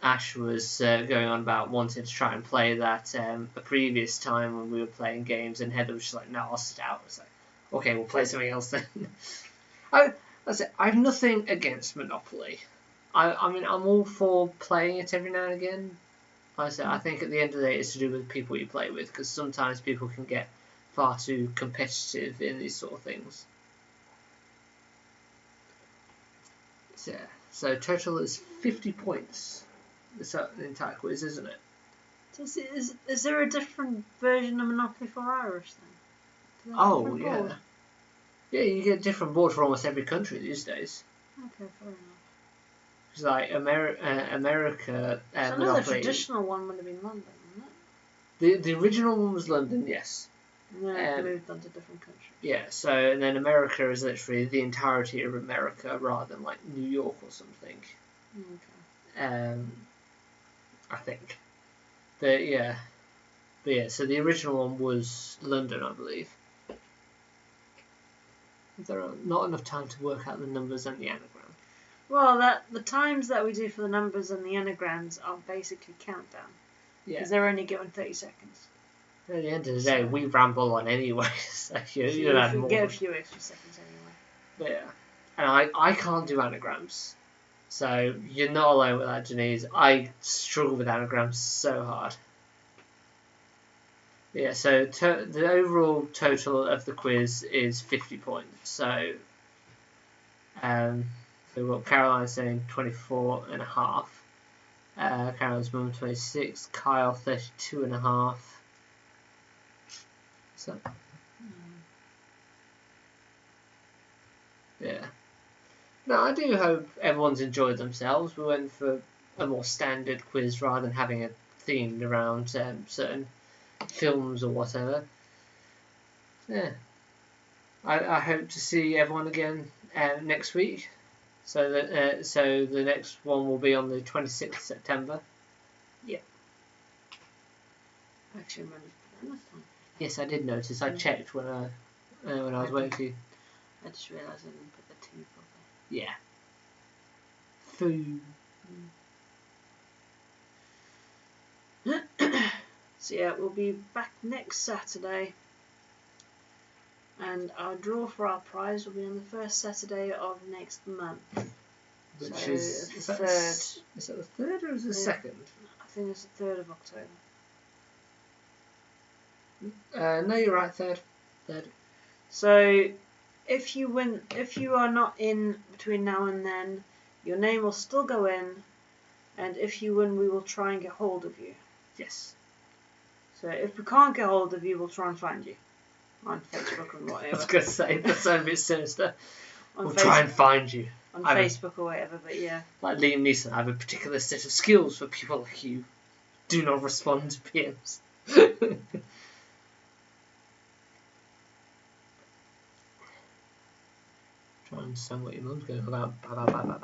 Ash was going on about wanting to try and play that a previous time when we were playing games, and Heather was just like, no, I'll sit out. It's like, okay, we'll play something else then. I have nothing against Monopoly. I mean, I'm all for playing it every now and again. Like I said, I think at the end of the day, it's to do with the people you play with, because sometimes people can get far too competitive in these sort of things. So total is 50 points. It's the entire quiz, isn't it? So is there a different version of Monopoly for Irish then? Oh, yeah. Board? Yeah, you get a different board for almost every country these days. Okay, fair enough. It's like America. So I know the traditional one would have been London, wouldn't it? The original one was London, yes. And then it moved on to different countries. Yeah, so and then America is literally the entirety of America rather than like New York or something. Okay. I think. But yeah, so the original one was London, I believe. There are not enough time to work out the numbers and the anagram. Well, the times that we do for the numbers and the anagrams are basically countdown. Yeah. Because they're only given 30 seconds. At the end of the day, we ramble on anyway, so you have more. Get a few extra seconds anyway. Yeah. And I can't do anagrams. So you're not alone with that, Janice. I struggle with anagrams so hard. Yeah, so the overall total of the quiz is 50 points. So we've got Caroline saying 24.5. Caroline's mum 26. Kyle 32.5. So yeah. No, I do hope everyone's enjoyed themselves. We went for a more standard quiz rather than having it themed around certain films or whatever. Yeah. I hope to see everyone again next week. So that so the next one will be on the 26th of September. Yep. Actually, I'm ready for that last time. Yes, I did notice. I checked when I was waiting for you. I just realised I didn't put the 2 properly. Yeah. Food. So yeah, we'll be back next Saturday. And our draw for our prize will be on the first Saturday of next month. Which so is the 3rd. Is that the 3rd or is it the 2nd? I think it's the 3rd of October. No, you're right, 3rd. So if you are not in between now and then, your name will still go in, and if you win, we will try and get hold of you. Yes. So if we can't get hold of you, we'll try and find you on Facebook or whatever. I was going to say, that sounds a bit sinister. We'll try and find you. On Facebook or whatever, but yeah. Like Liam Neeson, I have a particular set of skills for people like you. Do not respond to PMs. Try and understand what your mum's going about. Bye.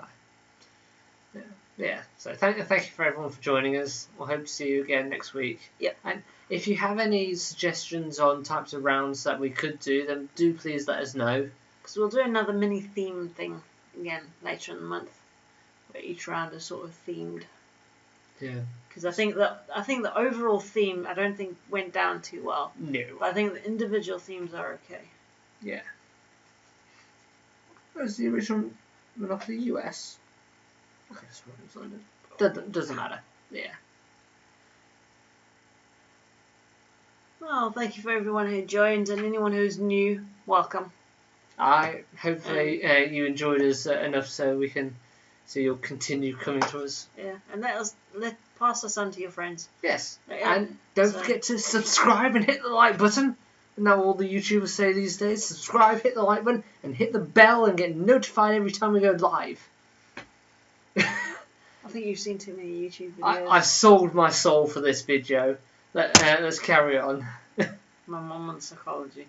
Yeah. So thank you for everyone for joining us. We'll hope to see you again next week. Yep. And if you have any suggestions on types of rounds that we could do, then do please let us know. Because we'll do another mini theme thing again later in the month, where each round is sort of themed. Yeah. Because I think the overall theme I don't think went down too well. No. But I think the individual themes are okay. Yeah. Where's the original Monopoly US? Okay, that's what it's London. Doesn't matter. Yeah. Well, thank you for everyone who joined and anyone who's new. Welcome. Hopefully you enjoyed us enough so you'll continue coming to us. Yeah, and pass us on to your friends. Yes, Yeah. and don't forget to subscribe and hit the like button. Now all the YouTubers say these days, subscribe, hit the like button, and hit the bell and get notified every time we go live. I think you've seen too many YouTube videos. I've sold my soul for this video. Let's carry on. My mum wants psychology.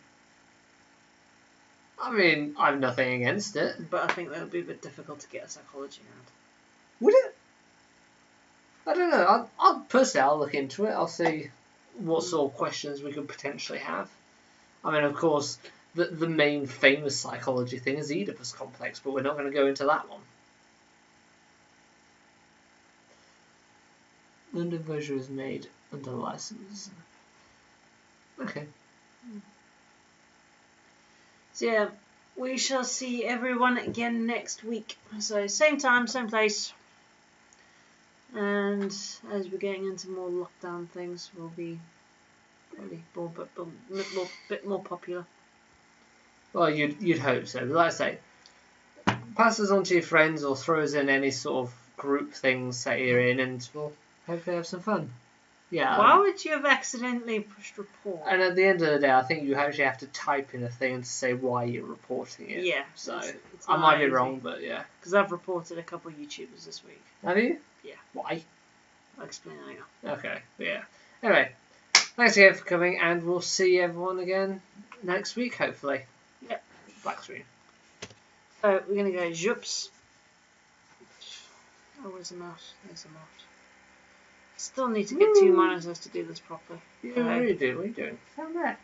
I mean, I've nothing against it. But I think that would be a bit difficult to get a psychology around. Would it? I don't know. I'll look into it. I'll see what sort of questions we could potentially have. I mean, of course, the main famous psychology thing is Oedipus complex, but we're not going to go into that one. London version is made under license. Okay. So yeah, we shall see everyone again next week. So same time, same place. And as we're getting into more lockdown things, we'll be probably a bit more popular. Well, you'd hope so. But like I say, pass us on to your friends or throw us in any sort of group things that you're in, and we'll hopefully have some fun. Yeah. Why would you have accidentally pushed report? And at the end of the day, I think you actually have to type in a thing to say why you're reporting it. Yeah. So it's I might be easy. wrong, but yeah. Because I've reported a couple of YouTubers this week. Have you? Yeah. Why? I'll explain later. Okay. Yeah. Anyway, thanks again for coming, and we'll see everyone again next week, hopefully. Yep. Black screen. So we're gonna go Jups. Oh, where's the mouse? There's the mouse. Still need to get 2 monitors to do this properly. Yeah, what are you doing? What are you doing? Down there.